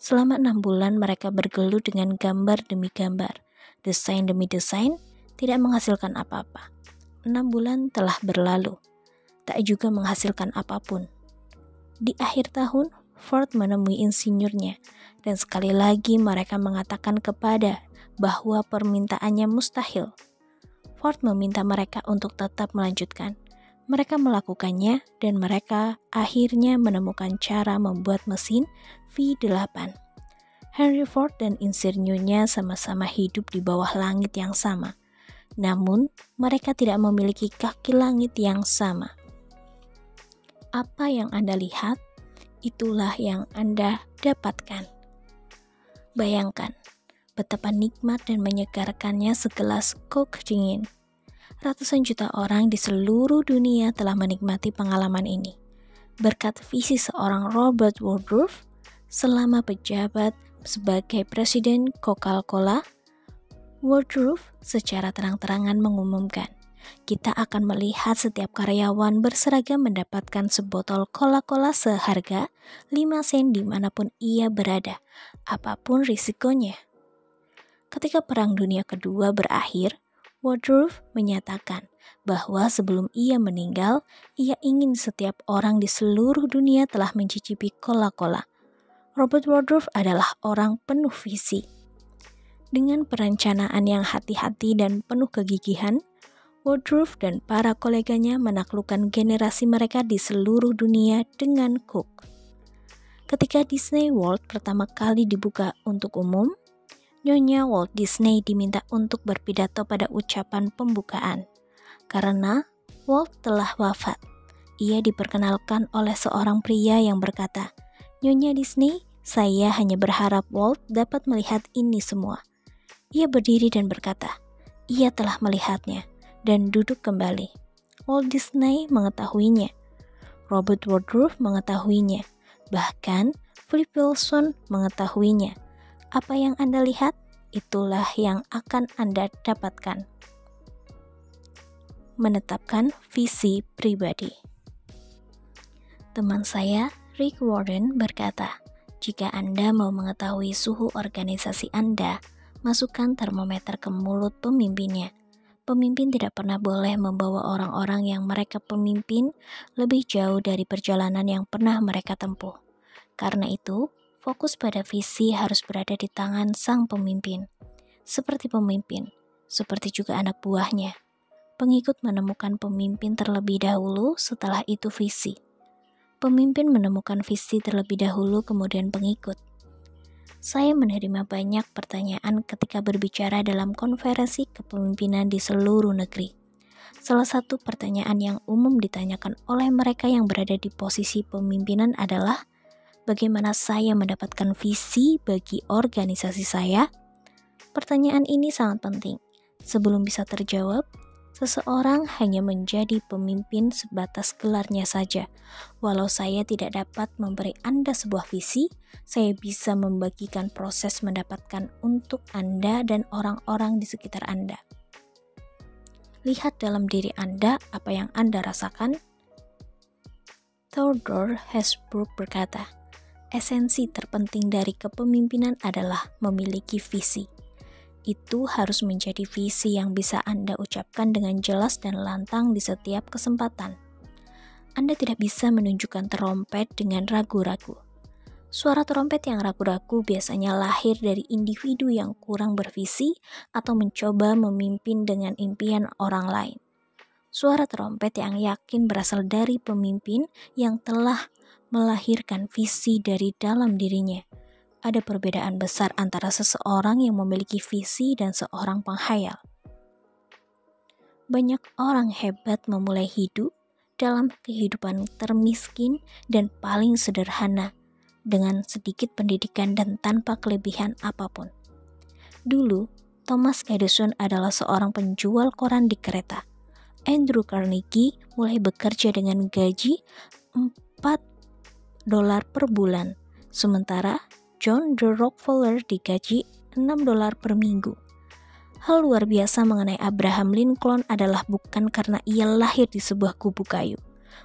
Selama 6 bulan mereka bergelut dengan gambar demi gambar, desain demi desain, tidak menghasilkan apa-apa. 6 bulan telah berlalu, tak juga menghasilkan apapun. Di akhir tahun, Ford menemui insinyurnya, dan sekali lagi mereka mengatakan kepada bahwa permintaannya mustahil. Ford meminta mereka untuk tetap melanjutkan. Mereka melakukannya, dan mereka akhirnya menemukan cara membuat mesin V8. Henry Ford dan insinyurnya sama-sama hidup di bawah langit yang sama. Namun, mereka tidak memiliki kaki langit yang sama. Apa yang Anda lihat, itulah yang Anda dapatkan. Bayangkan, betapa nikmat dan menyegarkannya segelas Coke dingin. Ratusan juta orang di seluruh dunia telah menikmati pengalaman ini. Berkat visi seorang Robert Woodruff, selama pejabat sebagai Presiden Coca-Cola, Woodruff secara terang-terangan mengumumkan, kita akan melihat setiap karyawan berseragam mendapatkan sebotol Coca-Cola seharga 5 sen dimanapun ia berada, apapun risikonya. Ketika Perang Dunia Kedua berakhir, Woodruff menyatakan bahwa sebelum ia meninggal, ia ingin setiap orang di seluruh dunia telah mencicipi Coca-Cola. Robert Woodruff adalah orang penuh visi. Dengan perencanaan yang hati-hati dan penuh kegigihan, Woodruff dan para koleganya menaklukkan generasi mereka di seluruh dunia dengan Coke. Ketika Disney World pertama kali dibuka untuk umum, Nyonya Walt Disney diminta untuk berpidato pada ucapan pembukaan. Karena Walt telah wafat, ia diperkenalkan oleh seorang pria yang berkata, "Nyonya Disney, saya hanya berharap Walt dapat melihat ini semua." Ia berdiri dan berkata, ia telah melihatnya, dan duduk kembali. Walt Disney mengetahuinya. Robert Woodruff mengetahuinya. Bahkan Flip Wilson mengetahuinya. Apa yang Anda lihat, itulah yang akan Anda dapatkan. Menetapkan visi pribadi. Teman saya, Rick Warren, berkata, jika Anda mau mengetahui suhu organisasi Anda, masukkan termometer ke mulut pemimpinnya. Pemimpin tidak pernah boleh membawa orang-orang yang mereka pemimpin lebih jauh dari perjalanan yang pernah mereka tempuh. Karena itu, fokus pada visi harus berada di tangan sang pemimpin. Seperti pemimpin, seperti juga anak buahnya. Pengikut menemukan pemimpin terlebih dahulu, setelah itu visi. Pemimpin menemukan visi terlebih dahulu, kemudian pengikut. Saya menerima banyak pertanyaan ketika berbicara dalam konferensi kepemimpinan di seluruh negeri. Salah satu pertanyaan yang umum ditanyakan oleh mereka yang berada di posisi pemimpinan adalah, bagaimana saya mendapatkan visi bagi organisasi saya? Pertanyaan ini sangat penting. Sebelum bisa terjawab, Seseorang hanya menjadi pemimpin sebatas gelarnya saja. Walau saya tidak dapat memberi Anda sebuah visi, saya bisa membagikan proses mendapatkan untuk Anda dan orang-orang di sekitar Anda. Lihat dalam diri Anda apa yang Anda rasakan. Theodore Hesburgh berkata, esensi terpenting dari kepemimpinan adalah memiliki visi. Itu harus menjadi visi yang bisa Anda ucapkan dengan jelas dan lantang di setiap kesempatan. Anda tidak bisa menunjukkan trompet dengan ragu-ragu. Suara trompet yang ragu-ragu biasanya lahir dari individu yang kurang bervisi atau mencoba memimpin dengan impian orang lain. Suara trompet yang yakin berasal dari pemimpin yang telah melahirkan visi dari dalam dirinya. Ada perbedaan besar antara seseorang yang memiliki visi dan seorang penghayal. Banyak orang hebat memulai hidup dalam kehidupan termiskin dan paling sederhana, dengan sedikit pendidikan dan tanpa kelebihan apapun. Dulu, Thomas Edison adalah seorang penjual koran di kereta. Andrew Carnegie mulai bekerja dengan gaji $4 per bulan, sementara John D. Rockefeller digaji $6 per minggu. Hal luar biasa mengenai Abraham Lincoln adalah bukan karena ia lahir di sebuah gubuk kayu,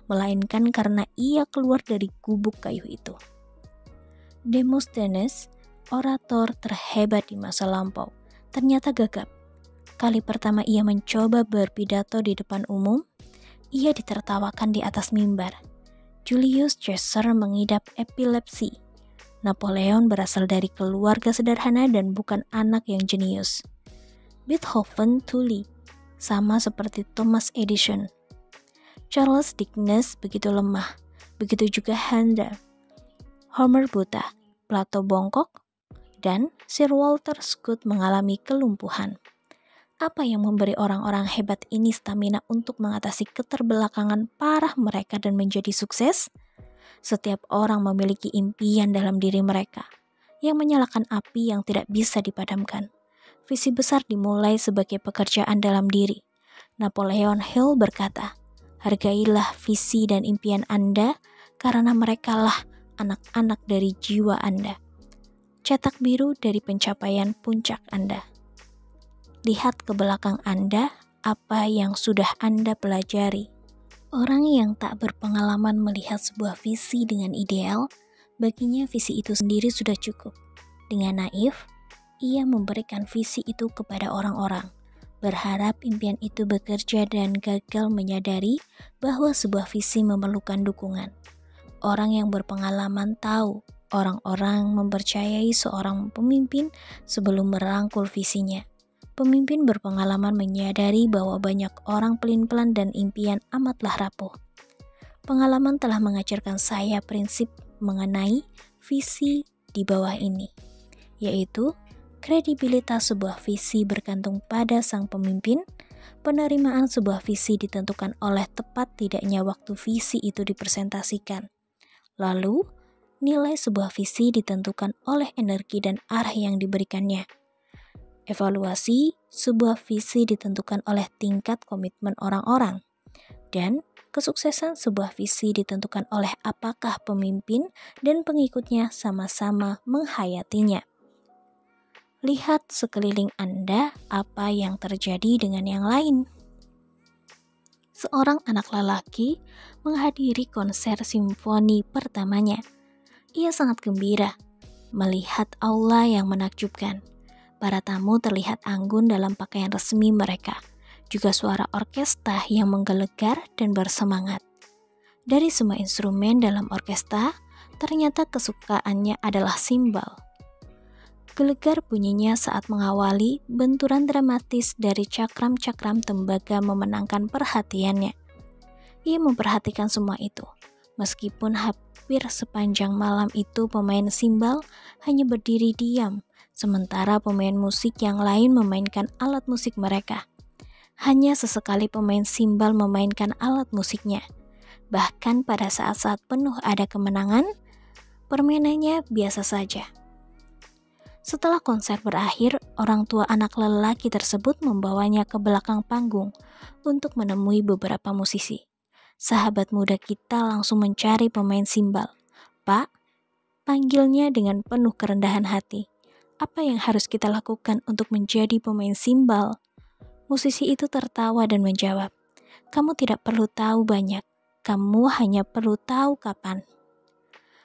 melainkan karena ia keluar dari gubuk kayu itu. Demosthenes, orator terhebat di masa lampau, ternyata gagap. Kali pertama ia mencoba berpidato di depan umum, ia ditertawakan di atas mimbar. Julius Caesar mengidap epilepsi. Napoleon berasal dari keluarga sederhana dan bukan anak yang jenius. Beethoven tuli, sama seperti Thomas Edison. Charles Dickens begitu lemah, begitu juga Handel. Homer buta, Plato bongkok, dan Sir Walter Scott mengalami kelumpuhan. Apa yang memberi orang-orang hebat ini stamina untuk mengatasi keterbelakangan parah mereka dan menjadi sukses? Setiap orang memiliki impian dalam diri mereka yang menyalakan api yang tidak bisa dipadamkan. Visi besar dimulai sebagai pekerjaan dalam diri. Napoleon Hill berkata, hargailah visi dan impian Anda karena merekalah anak-anak dari jiwa Anda. Cetak biru dari pencapaian puncak Anda. Lihat ke belakang Anda apa yang sudah Anda pelajari. Orang yang tak berpengalaman melihat sebuah visi dengan ideal, baginya visi itu sendiri sudah cukup. Dengan naif, ia memberikan visi itu kepada orang-orang, berharap impian itu bekerja dan gagal menyadari bahwa sebuah visi memerlukan dukungan. Orang yang berpengalaman tahu orang-orang mempercayai seorang pemimpin sebelum merangkul visinya. Pemimpin berpengalaman menyadari bahwa banyak orang pelin-pelan dan impian amatlah rapuh. Pengalaman telah mengajarkan saya prinsip mengenai visi di bawah ini, yaitu kredibilitas sebuah visi bergantung pada sang pemimpin, penerimaan sebuah visi ditentukan oleh tepat tidaknya waktu visi itu dipresentasikan. Lalu, nilai sebuah visi ditentukan oleh energi dan arah yang diberikannya. Evaluasi sebuah visi ditentukan oleh tingkat komitmen orang-orang, dan kesuksesan sebuah visi ditentukan oleh apakah pemimpin dan pengikutnya sama-sama menghayatinya. Lihat sekeliling Anda apa yang terjadi dengan yang lain. Seorang anak lelaki menghadiri konser simfoni pertamanya. Ia sangat gembira melihat aula yang menakjubkan. Para tamu terlihat anggun dalam pakaian resmi mereka, juga suara orkestra yang menggelegar dan bersemangat. Dari semua instrumen dalam orkestra, ternyata kesukaannya adalah simbal. Gelegar bunyinya saat mengawali benturan dramatis dari cakram-cakram tembaga memenangkan perhatiannya. Ia memperhatikan semua itu, meskipun hampir sepanjang malam itu pemain simbal hanya berdiri diam, sementara pemain musik yang lain memainkan alat musik mereka. Hanya sesekali pemain simbal memainkan alat musiknya. Bahkan pada saat-saat penuh ada kemenangan, permainannya biasa saja. Setelah konser berakhir, orang tua anak lelaki tersebut membawanya ke belakang panggung untuk menemui beberapa musisi. Sahabat muda kita langsung mencari pemain simbal. "Pak," panggilnya dengan penuh kerendahan hati. "Apa yang harus kita lakukan untuk menjadi pemain simbal?" Musisi itu tertawa dan menjawab, "Kamu tidak perlu tahu banyak, kamu hanya perlu tahu kapan."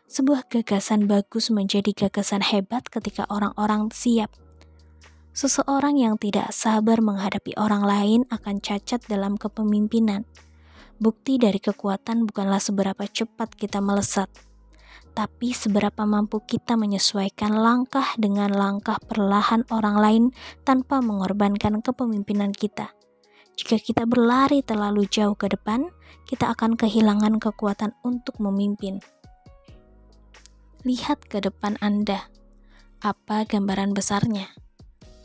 Sebuah gagasan bagus menjadi gagasan hebat ketika orang-orang siap. Seseorang yang tidak sabar menghadapi orang lain akan cacat dalam kepemimpinan. Bukti dari kekuatan bukanlah seberapa cepat kita melesat, tapi seberapa mampu kita menyesuaikan langkah dengan langkah perlahan orang lain tanpa mengorbankan kepemimpinan kita. Jika kita berlari terlalu jauh ke depan, kita akan kehilangan kekuatan untuk memimpin. Lihat ke depan Anda. Apa gambaran besarnya?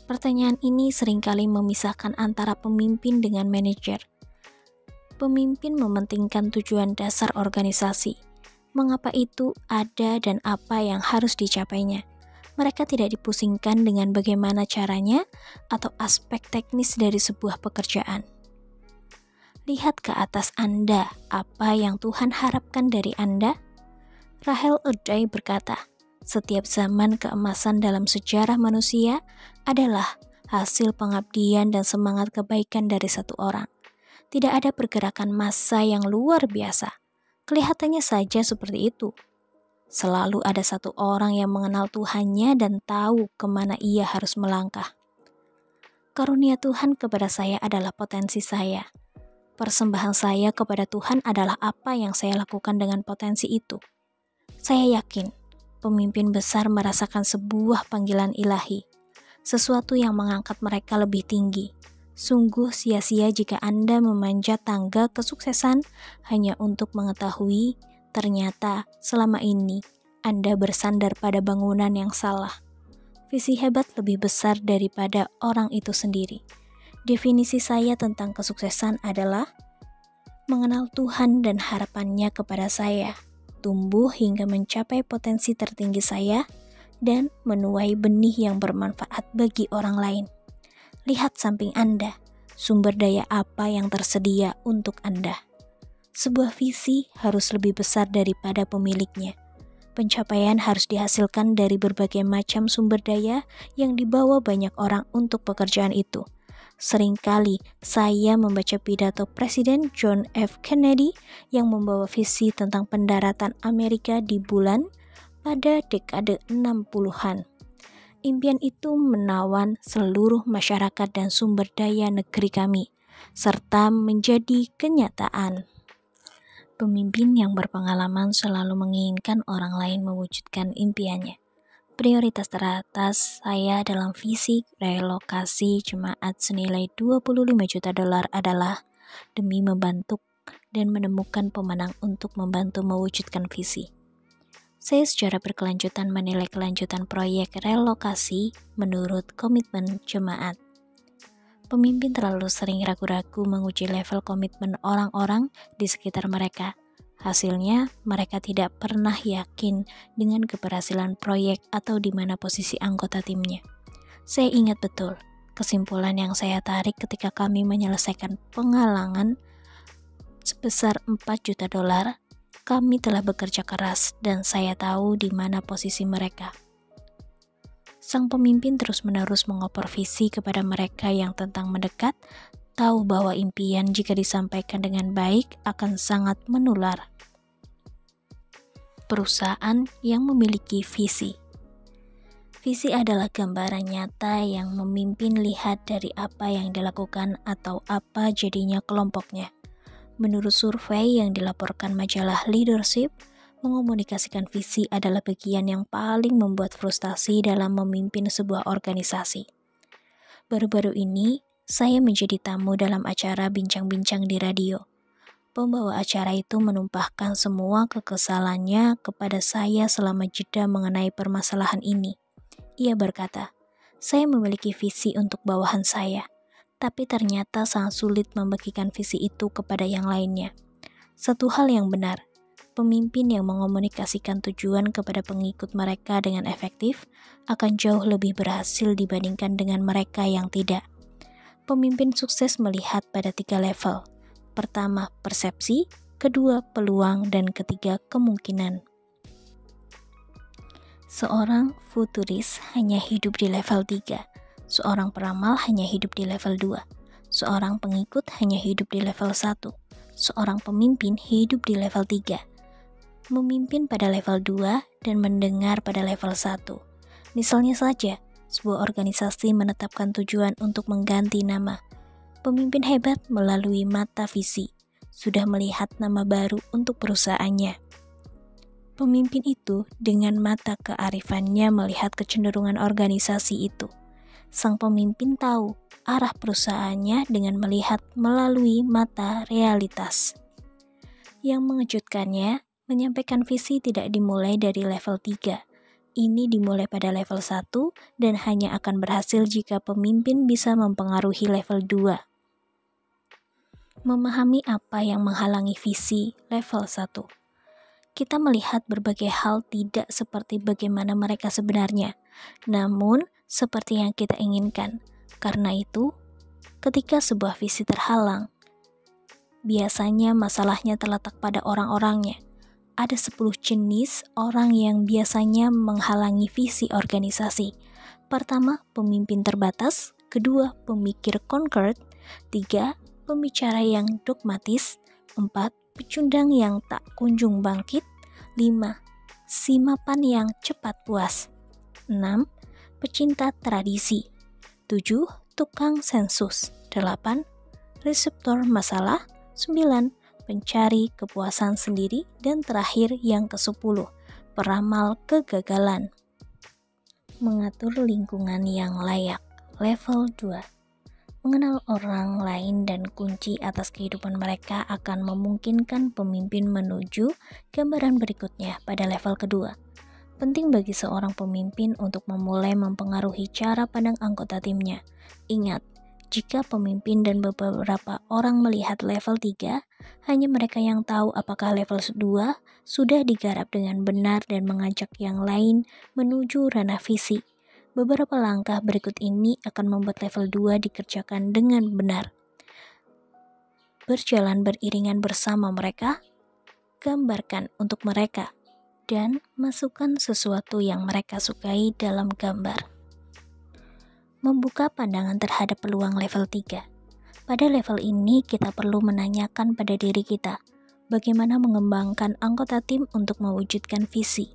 Pertanyaan ini seringkali memisahkan antara pemimpin dengan manajer. Pemimpin mementingkan tujuan dasar organisasi. Mengapa itu ada dan apa yang harus dicapainya. Mereka tidak dipusingkan dengan bagaimana caranya atau aspek teknis dari sebuah pekerjaan. Lihat ke atas Anda, apa yang Tuhan harapkan dari Anda? Rahel Uday berkata, "Setiap zaman keemasan dalam sejarah manusia adalah hasil pengabdian dan semangat kebaikan dari satu orang. Tidak ada pergerakan massa yang luar biasa. Kelihatannya saja seperti itu. Selalu ada satu orang yang mengenal Tuhannya dan tahu kemana ia harus melangkah. Karunia Tuhan kepada saya adalah potensi saya. Persembahan saya kepada Tuhan adalah apa yang saya lakukan dengan potensi itu. Saya yakin pemimpin besar merasakan sebuah panggilan ilahi, sesuatu yang mengangkat mereka lebih tinggi. Sungguh sia-sia jika Anda memanjat tangga kesuksesan hanya untuk mengetahui ternyata selama ini Anda bersandar pada bangunan yang salah. Visi hebat lebih besar daripada orang itu sendiri. Definisi saya tentang kesuksesan adalah mengenal Tuhan dan harapannya kepada saya, tumbuh hingga mencapai potensi tertinggi saya, dan menuai benih yang bermanfaat bagi orang lain. Lihat samping Anda, sumber daya apa yang tersedia untuk Anda. Sebuah visi harus lebih besar daripada pemiliknya. Pencapaian harus dihasilkan dari berbagai macam sumber daya yang dibawa banyak orang untuk pekerjaan itu. Seringkali saya membaca pidato Presiden John F. Kennedy yang membawa visi tentang pendaratan Amerika di bulan pada dekade 60-an. Impian itu menawan seluruh masyarakat dan sumber daya negeri kami, serta menjadi kenyataan. Pemimpin yang berpengalaman selalu menginginkan orang lain mewujudkan impiannya. Prioritas teratas saya dalam visi relokasi jemaat senilai $25 juta adalah demi membantu dan menemukan pemenang untuk membantu mewujudkan visi. Saya secara berkelanjutan menilai kelanjutan proyek relokasi menurut komitmen jemaat. Pemimpin terlalu sering ragu-ragu menguji level komitmen orang-orang di sekitar mereka. Hasilnya, mereka tidak pernah yakin dengan keberhasilan proyek atau di mana posisi anggota timnya. Saya ingat betul kesimpulan yang saya tarik ketika kami menyelesaikan penggalangan sebesar $4 juta. Kami telah bekerja keras dan saya tahu di mana posisi mereka. Sang pemimpin terus-menerus mengopor visi kepada mereka yang tentang mendekat, tahu bahwa impian jika disampaikan dengan baik akan sangat menular. Perusahaan yang memiliki visi. Visi adalah gambaran nyata yang memimpin lihat dari apa yang dilakukan atau apa jadinya kelompoknya. Menurut survei yang dilaporkan majalah Leadership, mengomunikasikan visi adalah bagian yang paling membuat frustasi dalam memimpin sebuah organisasi. Baru-baru ini, saya menjadi tamu dalam acara bincang-bincang di radio. Pembawa acara itu menumpahkan semua kekesalannya kepada saya selama jeda mengenai permasalahan ini. Ia berkata, "Saya memiliki visi untuk bawahan saya, tapi ternyata sangat sulit membagikan visi itu kepada yang lainnya. Satu hal yang benar, Pemimpin yang mengomunikasikan tujuan kepada pengikut mereka dengan efektif akan jauh lebih berhasil dibandingkan dengan mereka yang tidak. Pemimpin sukses melihat pada 3 level. Pertama, persepsi, kedua, peluang, dan ketiga, kemungkinan. Seorang futuris hanya hidup di level 3, seorang peramal hanya hidup di level 2, seorang pengikut hanya hidup di level 1, seorang pemimpin hidup di level 3. Memimpin pada level 2 dan mendengar pada level 1. Misalnya saja, sebuah organisasi menetapkan tujuan untuk mengganti nama. Pemimpin hebat melalui mata visi sudah melihat nama baru untuk perusahaannya. Pemimpin itu dengan mata kearifannya melihat kecenderungan organisasi itu. Sang pemimpin tahu arah perusahaannya dengan melihat melalui mata realitas. Yang mengejutkannya, menyampaikan visi tidak dimulai dari level 3. Ini dimulai pada level 1 dan hanya akan berhasil jika pemimpin bisa mempengaruhi level 2. Memahami apa yang menghalangi visi level 1. Kita melihat berbagai hal tidak seperti bagaimana mereka sebenarnya, namun seperti yang kita inginkan. Karena itu, ketika sebuah visi terhalang, biasanya masalahnya terletak pada orang-orangnya. Ada 10 jenis orang yang biasanya menghalangi visi organisasi. Pertama, pemimpin terbatas. Kedua, pemikir concrete. 3, pembicara yang dogmatis. 4, pecundang yang tak kunjung bangkit. 5, simapan yang cepat puas. 6, pecinta tradisi. 7, tukang sensus. 8, reseptor masalah. 9, pencari kepuasan sendiri, dan terakhir yang ke-10, peramal kegagalan. Mengatur lingkungan yang layak. Level 2. Mengenal orang lain dan kunci atas kehidupan mereka akan memungkinkan pemimpin menuju gambaran berikutnya pada level kedua. Penting bagi seorang pemimpin untuk memulai mempengaruhi cara pandang anggota timnya. Ingat, jika pemimpin dan beberapa orang melihat level 3, hanya mereka yang tahu apakah level 2 sudah digarap dengan benar dan mengajak yang lain menuju ranah visi. Beberapa langkah berikut ini akan membuat level 2 dikerjakan dengan benar. Berjalan beriringan bersama mereka, gambarkan untuk mereka, dan masukkan sesuatu yang mereka sukai dalam gambar. Membuka pandangan terhadap peluang level 3. Pada level ini kita perlu menanyakan pada diri kita, bagaimana mengembangkan anggota tim untuk mewujudkan visi.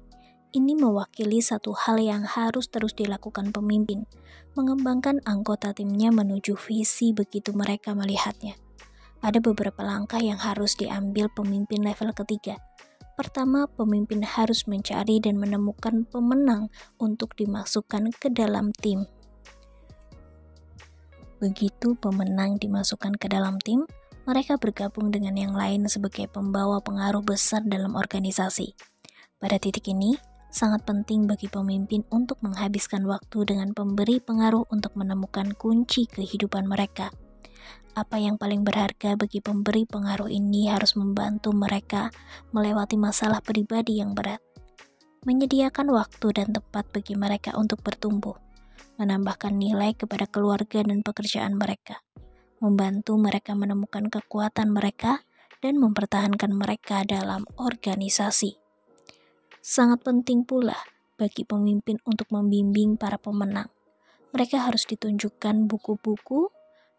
Ini mewakili satu hal yang harus terus dilakukan pemimpin, mengembangkan anggota timnya menuju visi begitu mereka melihatnya. Ada beberapa langkah yang harus diambil pemimpin level ketiga. Pertama, pemimpin harus mencari dan menemukan pemenang untuk dimasukkan ke dalam tim. Begitu pemenang dimasukkan ke dalam tim, mereka bergabung dengan yang lain sebagai pembawa pengaruh besar dalam organisasi. Pada titik ini, sangat penting bagi pemimpin untuk menghabiskan waktu dengan pemberi pengaruh untuk menemukan kunci kehidupan mereka. Apa yang paling berharga bagi pemberi pengaruh ini harus membantu mereka melewati masalah pribadi yang berat, menyediakan waktu dan tempat bagi mereka untuk bertumbuh, menambahkan nilai kepada keluarga dan pekerjaan mereka, membantu mereka menemukan kekuatan mereka, dan mempertahankan mereka dalam organisasi. Sangat penting pula bagi pemimpin untuk membimbing para pemenang. Mereka harus ditunjukkan buku-buku,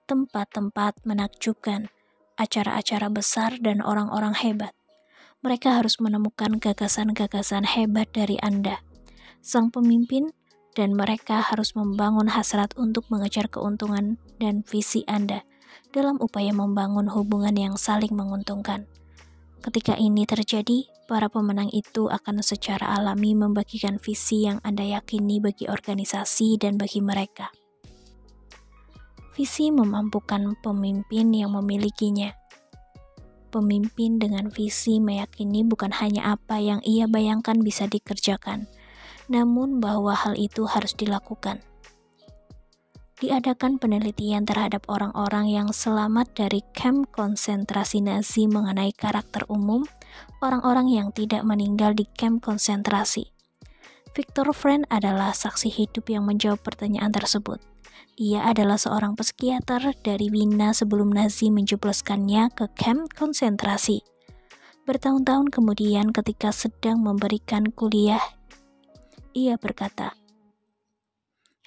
tempat-tempat menakjubkan, acara-acara besar, dan orang-orang hebat. Mereka harus menemukan gagasan-gagasan hebat dari Anda, sang pemimpin, dan mereka harus membangun hasrat untuk mengejar keuntungan dan visi Anda dalam upaya membangun hubungan yang saling menguntungkan. Ketika ini terjadi, para pemenang itu akan secara alami membagikan visi yang Anda yakini bagi organisasi dan bagi mereka. Visi memampukan pemimpin yang memilikinya. Pemimpin dengan visi meyakini bukan hanya apa yang ia bayangkan bisa dikerjakan, namun bahwa hal itu harus dilakukan. diadakan penelitian terhadap orang-orang yang selamat dari kamp konsentrasi Nazi mengenai karakter umum orang-orang yang tidak meninggal di kamp konsentrasi. Viktor Frankl adalah saksi hidup yang menjawab pertanyaan tersebut. Ia adalah seorang psikiater dari Wina sebelum Nazi menjebloskannya ke kamp konsentrasi. Bertahun-tahun kemudian ketika sedang memberikan kuliah, ia berkata,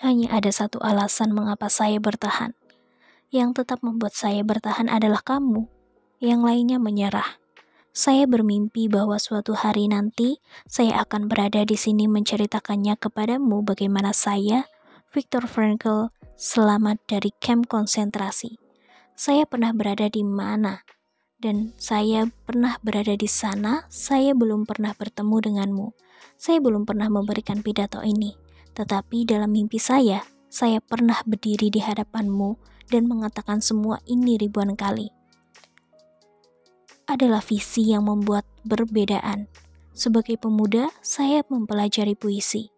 "Hanya ada satu alasan mengapa saya bertahan. Yang tetap membuat saya bertahan adalah kamu. Yang lainnya menyerah. Saya bermimpi bahwa suatu hari nanti saya akan berada di sini menceritakannya kepadamu bagaimana saya, Viktor Frankl, selamat dari kamp konsentrasi. Saya pernah berada di mana, dan saya pernah berada di sana. Saya belum pernah bertemu denganmu. Saya belum pernah memberikan pidato ini. Tetapi dalam mimpi saya pernah berdiri di hadapanmu dan mengatakan semua ini ribuan kali. Adalah visi yang membuat perbedaan. Sebagai pemuda, saya mempelajari puisi.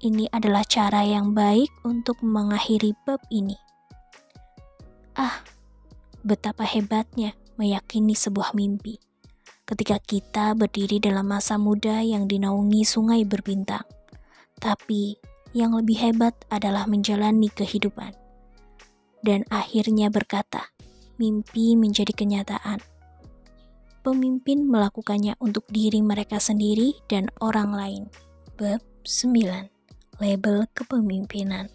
Ini adalah cara yang baik untuk mengakhiri bab ini." Betapa hebatnya meyakini sebuah mimpi. Ketika kita berdiri dalam masa muda yang dinaungi sungai berbintang. Tapi yang lebih hebat adalah menjalani kehidupan. Dan akhirnya berkata, mimpi menjadi kenyataan. Pemimpin melakukannya untuk diri mereka sendiri dan orang lain. Bab 9. Label kepemimpinan.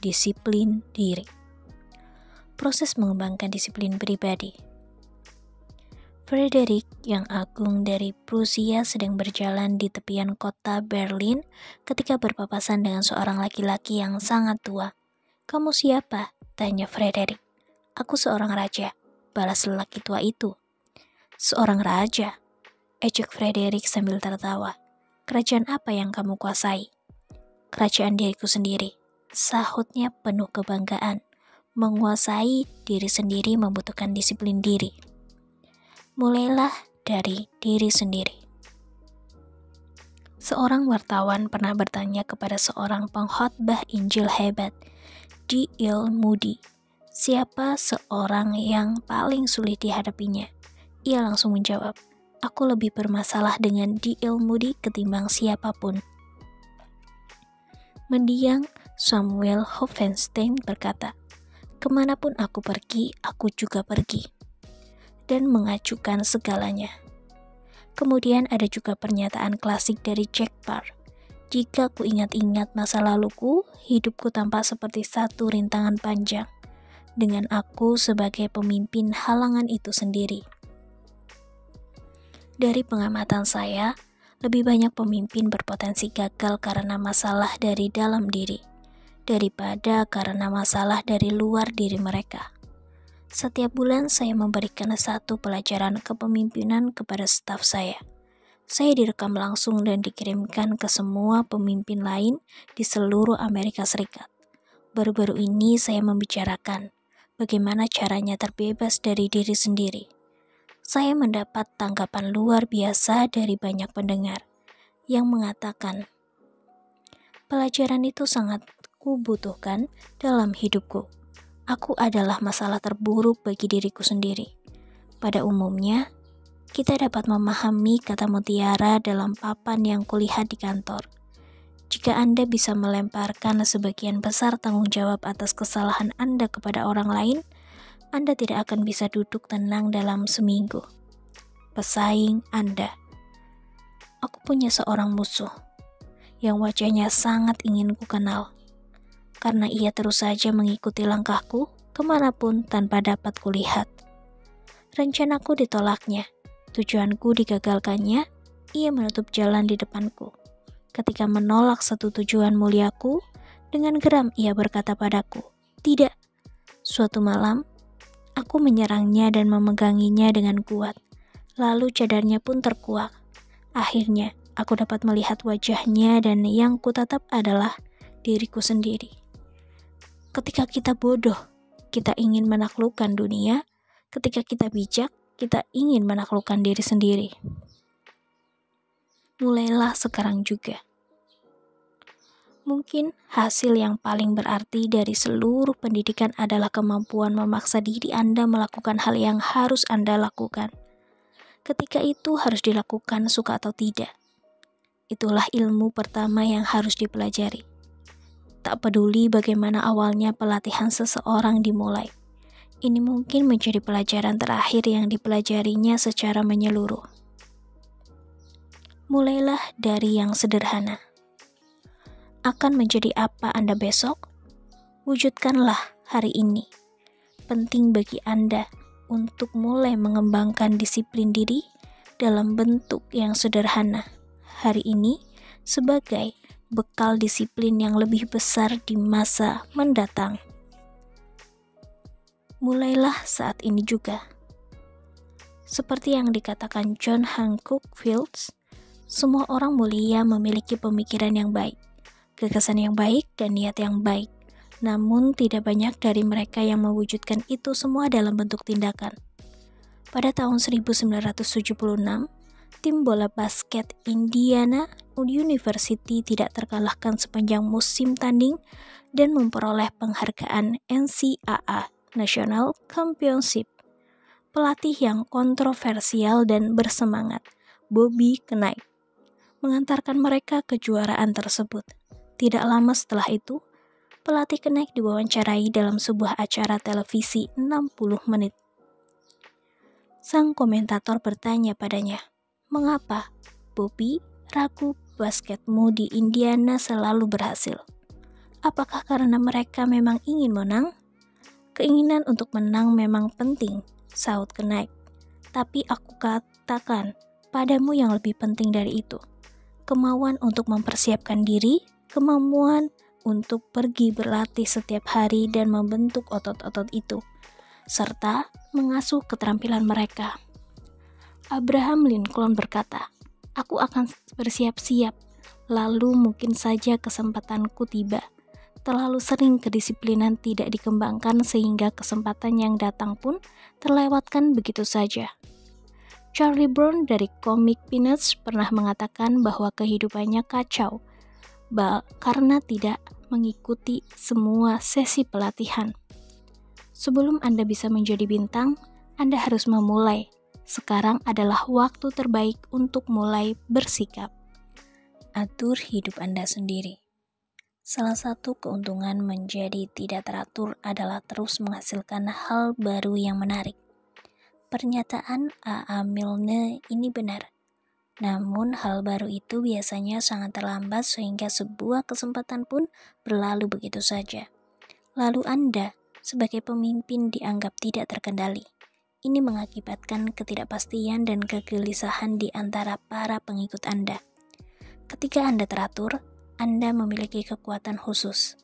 Disiplin diri. Proses mengembangkan disiplin pribadi. Frederick yang agung dari Prusia sedang berjalan di tepian kota Berlin ketika berpapasan dengan seorang laki-laki yang sangat tua. "Kamu siapa?" tanya Frederick. "Aku seorang raja," balas lelaki tua itu. "Seorang raja?" ejek Frederick sambil tertawa. "Kerajaan apa yang kamu kuasai?" "Kerajaan diriku sendiri," sahutnya penuh kebanggaan. Menguasai diri sendiri membutuhkan disiplin diri. Mulailah dari diri sendiri. Seorang wartawan pernah bertanya kepada seorang pengkhotbah Injil hebat, D.L. Moody, siapa seorang yang paling sulit dihadapinya. Ia langsung menjawab, "Aku lebih bermasalah dengan D.L. Moody ketimbang siapapun." Mendiang Samuel Hoffenstein berkata, "Kemanapun aku pergi, aku juga pergi." Dan mengacukan segalanya. Kemudian ada juga pernyataan klasik dari Jack Parr. "Jika ku ingat-ingat masa laluku, hidupku tampak seperti satu rintangan panjang, dengan aku sebagai pemimpin halangan itu sendiri." Dari pengamatan saya, lebih banyak pemimpin berpotensi gagal karena masalah dari dalam diri, daripada karena masalah dari luar diri mereka. Setiap bulan saya memberikan satu pelajaran kepemimpinan kepada staf saya. Saya direkam langsung dan dikirimkan ke semua pemimpin lain di seluruh Amerika Serikat. Baru-baru ini saya membicarakan bagaimana caranya terbebas dari diri sendiri. Saya mendapat tanggapan luar biasa dari banyak pendengar yang mengatakan, "Pelajaran itu sangat kubutuhkan dalam hidupku. Aku adalah masalah terburuk bagi diriku sendiri." Pada umumnya, kita dapat memahami kata mutiara dalam papan yang kulihat di kantor. Jika Anda bisa melemparkan sebagian besar tanggung jawab atas kesalahan Anda kepada orang lain, Anda tidak akan bisa duduk tenang dalam seminggu. Pesaing Anda. Aku punya seorang musuh yang wajahnya sangat ingin ku kenal, karena ia terus saja mengikuti langkahku kemanapun tanpa dapat kulihat. Rencanaku ditolaknya, tujuanku digagalkannya, ia menutup jalan di depanku. Ketika menolak satu tujuan muliaku, dengan geram ia berkata padaku, "Tidak." Suatu malam, aku menyerangnya dan memeganginya dengan kuat, lalu cadarnya pun terkuak. Akhirnya, aku dapat melihat wajahnya dan yang kutatap adalah diriku sendiri. Ketika kita bodoh, kita ingin menaklukkan dunia. Ketika kita bijak, kita ingin menaklukkan diri sendiri. Mulailah sekarang juga. Mungkin hasil yang paling berarti dari seluruh pendidikan adalah kemampuan memaksa diri Anda melakukan hal yang harus Anda lakukan. Ketika itu harus dilakukan suka atau tidak. Itulah ilmu pertama yang harus dipelajari. Tak peduli bagaimana awalnya pelatihan seseorang dimulai. Ini mungkin menjadi pelajaran terakhir yang dipelajarinya secara menyeluruh. Mulailah dari yang sederhana. Akan menjadi apa Anda besok? Wujudkanlah hari ini. Penting bagi Anda untuk mulai mengembangkan disiplin diri dalam bentuk yang sederhana hari ini sebagai bekal disiplin yang lebih besar di masa mendatang. Mulailah saat ini juga. Seperti yang dikatakan John Hancock Fields, semua orang mulia memiliki pemikiran yang baik, gagasan yang baik, dan niat yang baik. Namun tidak banyak dari mereka yang mewujudkan itu semua dalam bentuk tindakan. Pada tahun 1976, tim bola basket Indiana University tidak terkalahkan sepanjang musim tanding dan memperoleh penghargaan NCAA National Championship. Pelatih yang kontroversial dan bersemangat, Bobby Knight, mengantarkan mereka ke kejuaraan tersebut. Tidak lama setelah itu, pelatih Knight diwawancarai dalam sebuah acara televisi 60 menit. Sang komentator bertanya padanya, "Mengapa, Bobby, ragu basketmu di Indiana selalu berhasil? Apakah karena mereka memang ingin menang?" "Keinginan untuk menang memang penting," sahut Knight. "Tapi aku katakan padamu yang lebih penting dari itu. Kemauan untuk mempersiapkan diri, kemampuan untuk pergi berlatih setiap hari dan membentuk otot-otot itu, serta mengasuh keterampilan mereka." Abraham Lincoln berkata, "Aku akan bersiap-siap, lalu mungkin saja kesempatanku tiba. Terlalu sering kedisiplinan tidak dikembangkan sehingga kesempatan yang datang pun terlewatkan begitu saja." Charlie Brown dari komik Peanuts pernah mengatakan bahwa kehidupannya kacau karena tidak mengikuti semua sesi pelatihan. Sebelum Anda bisa menjadi bintang, Anda harus memulai. Sekarang adalah waktu terbaik untuk mulai bersikap. Atur hidup Anda sendiri. Salah satu keuntungan menjadi tidak teratur adalah terus menghasilkan hal baru yang menarik. Pernyataan A.A. Milne ini benar. Namun hal baru itu biasanya sangat terlambat sehingga sebuah kesempatan pun berlalu begitu saja. Lalu Anda sebagai pemimpin dianggap tidak terkendali. Ini mengakibatkan ketidakpastian dan kegelisahan di antara para pengikut Anda. Ketika Anda teratur, Anda memiliki kekuatan khusus.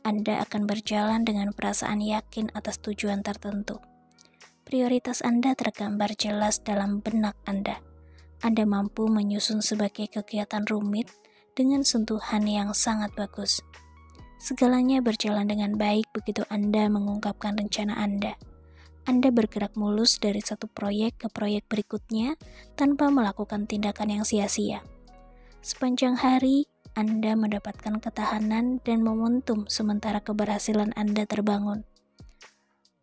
Anda akan berjalan dengan perasaan yakin atas tujuan tertentu. Prioritas Anda tergambar jelas dalam benak Anda. Anda mampu menyusun sebagai kegiatan rumit dengan sentuhan yang sangat bagus. Segalanya berjalan dengan baik begitu Anda mengungkapkan rencana Anda. Anda bergerak mulus dari satu proyek ke proyek berikutnya tanpa melakukan tindakan yang sia-sia. Sepanjang hari, Anda mendapatkan ketahanan dan momentum sementara keberhasilan Anda terbangun.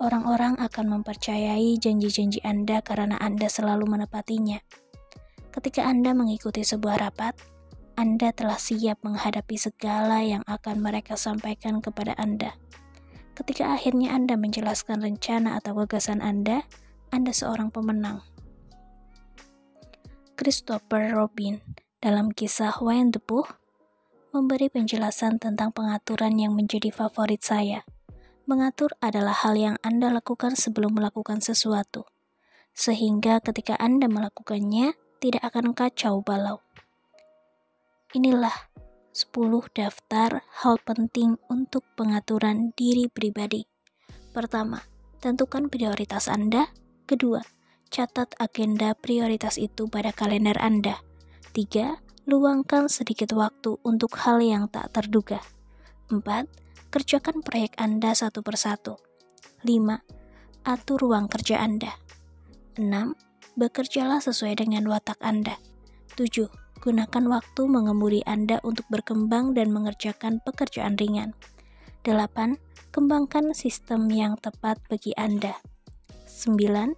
Orang-orang akan mempercayai janji-janji Anda karena Anda selalu menepatinya. Ketika Anda mengikuti sebuah rapat, Anda telah siap menghadapi segala yang akan mereka sampaikan kepada Anda. Ketika akhirnya Anda menjelaskan rencana atau gagasan Anda seorang pemenang. Christopher Robin dalam kisah Winnie the Pooh memberi penjelasan tentang pengaturan yang menjadi favorit saya. Mengatur adalah hal yang Anda lakukan sebelum melakukan sesuatu, sehingga ketika Anda melakukannya, tidak akan kacau balau. Inilah 10 daftar hal penting untuk pengaturan diri pribadi. Pertama, tentukan prioritas Anda. Kedua, catat agenda prioritas itu pada kalender Anda. 3, luangkan sedikit waktu untuk hal yang tak terduga. 4, kerjakan proyek Anda satu persatu. 5, atur ruang kerja Anda. 6, bekerjalah sesuai dengan watak Anda. 7, Gunakan waktu mengemudi Anda untuk berkembang dan mengerjakan pekerjaan ringan. 8. Kembangkan sistem yang tepat bagi Anda. 9.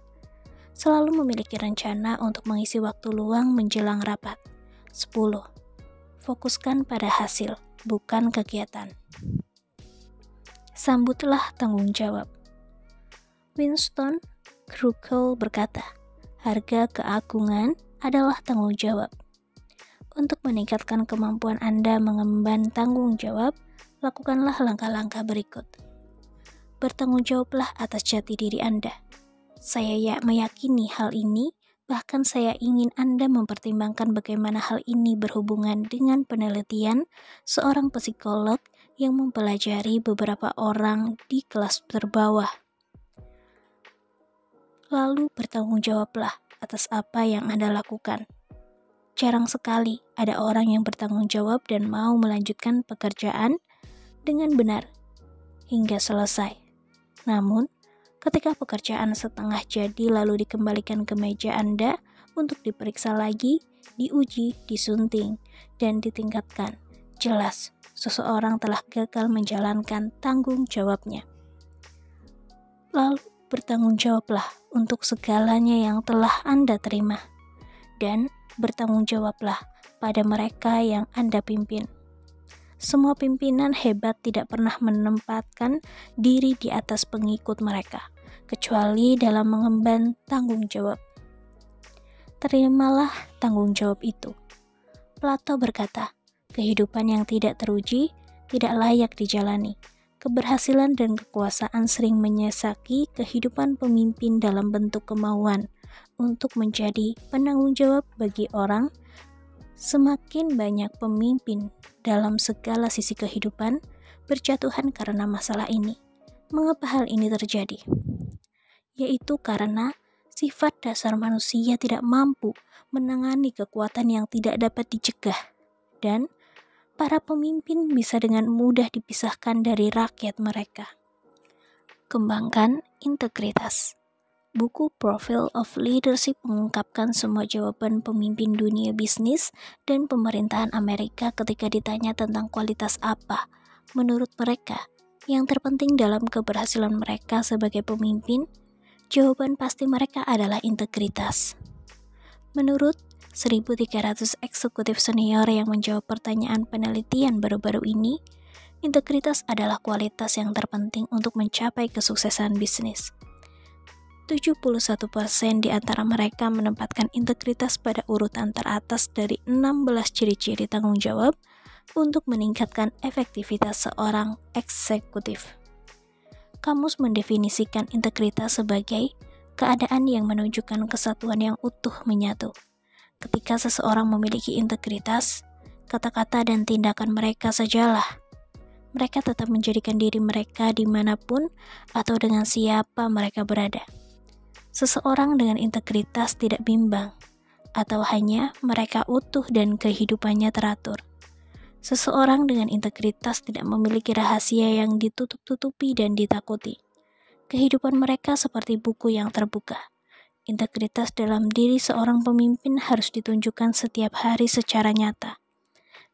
Selalu memiliki rencana untuk mengisi waktu luang menjelang rapat. 10. Fokuskan pada hasil, bukan kegiatan. Sambutlah tanggung jawab. Winston Churchill berkata, harga keagungan adalah tanggung jawab. Untuk meningkatkan kemampuan Anda mengemban tanggung jawab, lakukanlah langkah-langkah berikut. Bertanggung jawablah atas jati diri Anda. Saya meyakini hal ini, bahkan saya ingin Anda mempertimbangkan bagaimana hal ini berhubungan dengan penelitian seorang psikolog yang mempelajari beberapa orang di kelas terbawah. Lalu bertanggung jawablah atas apa yang Anda lakukan. Jarang sekali ada orang yang bertanggung jawab dan mau melanjutkan pekerjaan dengan benar hingga selesai. Namun, ketika pekerjaan setengah jadi lalu dikembalikan ke meja Anda untuk diperiksa lagi, diuji, disunting, dan ditingkatkan, jelas seseorang telah gagal menjalankan tanggung jawabnya. Lalu bertanggung jawablah untuk segalanya yang telah Anda terima, dan bertanggung jawablah pada mereka yang Anda pimpin. Semua pimpinan hebat tidak pernah menempatkan diri di atas pengikut mereka, kecuali dalam mengemban tanggung jawab. Terimalah tanggung jawab itu. Plato berkata, kehidupan yang tidak teruji tidak layak dijalani. Keberhasilan dan kekuasaan sering menyesaki kehidupan pemimpin dalam bentuk kemauan untuk menjadi penanggung jawab bagi orang. Semakin banyak pemimpin dalam segala sisi kehidupan berjatuhan karena masalah ini. Mengapa hal ini terjadi? Yaitu karena sifat dasar manusia tidak mampu menangani kekuatan yang tidak dapat dicegah, dan para pemimpin bisa dengan mudah dipisahkan dari rakyat mereka. Kembangkan integritas. Buku Profile of Leadership mengungkapkan semua jawaban pemimpin dunia bisnis dan pemerintahan Amerika ketika ditanya tentang kualitas apa, menurut mereka, yang terpenting dalam keberhasilan mereka sebagai pemimpin. Jawaban pasti mereka adalah integritas. Menurut 1.300 eksekutif senior yang menjawab pertanyaan penelitian baru-baru ini, integritas adalah kualitas yang terpenting untuk mencapai kesuksesan bisnis. 71% di antara mereka menempatkan integritas pada urutan teratas dari 16 ciri-ciri tanggung jawab untuk meningkatkan efektivitas seorang eksekutif. Kamus mendefinisikan integritas sebagai keadaan yang menunjukkan kesatuan yang utuh menyatu. Ketika seseorang memiliki integritas, kata-kata dan tindakan mereka sajalah. Mereka tetap menjadikan diri mereka dimanapun atau dengan siapa mereka berada. Seseorang dengan integritas tidak bimbang, atau hanya mereka utuh dan kehidupannya teratur. Seseorang dengan integritas tidak memiliki rahasia yang ditutup-tutupi dan ditakuti. Kehidupan mereka seperti buku yang terbuka. Integritas dalam diri seorang pemimpin harus ditunjukkan setiap hari secara nyata.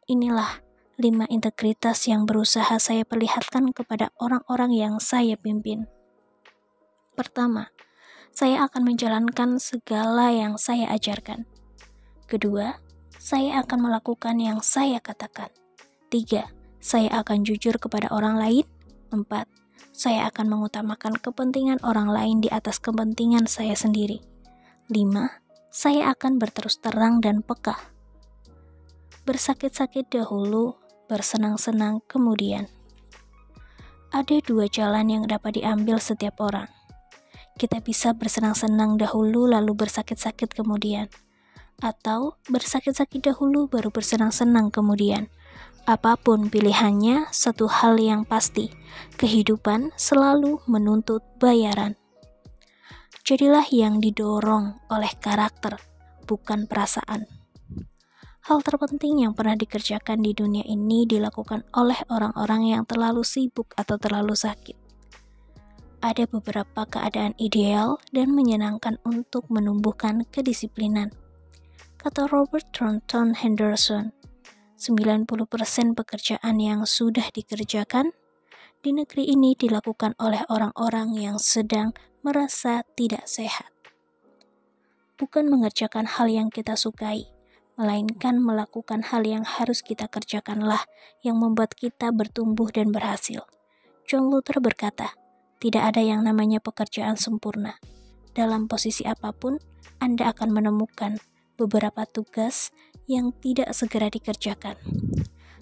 Inilah 5 integritas yang berusaha saya perlihatkan kepada orang-orang yang saya pimpin. Pertama, saya akan menjalankan segala yang saya ajarkan. Kedua, saya akan melakukan yang saya katakan. 3, saya akan jujur kepada orang lain. 4, saya akan mengutamakan kepentingan orang lain di atas kepentingan saya sendiri. 5, saya akan berterus terang dan peka. Bersakit-sakit dahulu, bersenang-senang kemudian. Ada 2 jalan yang dapat diambil setiap orang. Kita bisa bersenang-senang dahulu lalu bersakit-sakit kemudian. Atau bersakit-sakit dahulu baru bersenang-senang kemudian. Apapun pilihannya, satu hal yang pasti, kehidupan selalu menuntut bayaran. Jadilah yang didorong oleh karakter, bukan perasaan. Hal terpenting yang pernah dikerjakan di dunia ini dilakukan oleh orang-orang yang terlalu sibuk atau terlalu sakit. Ada beberapa keadaan ideal dan menyenangkan untuk menumbuhkan kedisiplinan. Kata Robert Thornton Henderson, 90% pekerjaan yang sudah dikerjakan di negeri ini dilakukan oleh orang-orang yang sedang merasa tidak sehat. Bukan mengerjakan hal yang kita sukai, melainkan melakukan hal yang harus kita kerjakanlah yang membuat kita bertumbuh dan berhasil. John Luther berkata, tidak ada yang namanya pekerjaan sempurna. Dalam posisi apapun, Anda akan menemukan beberapa tugas yang tidak segera dikerjakan.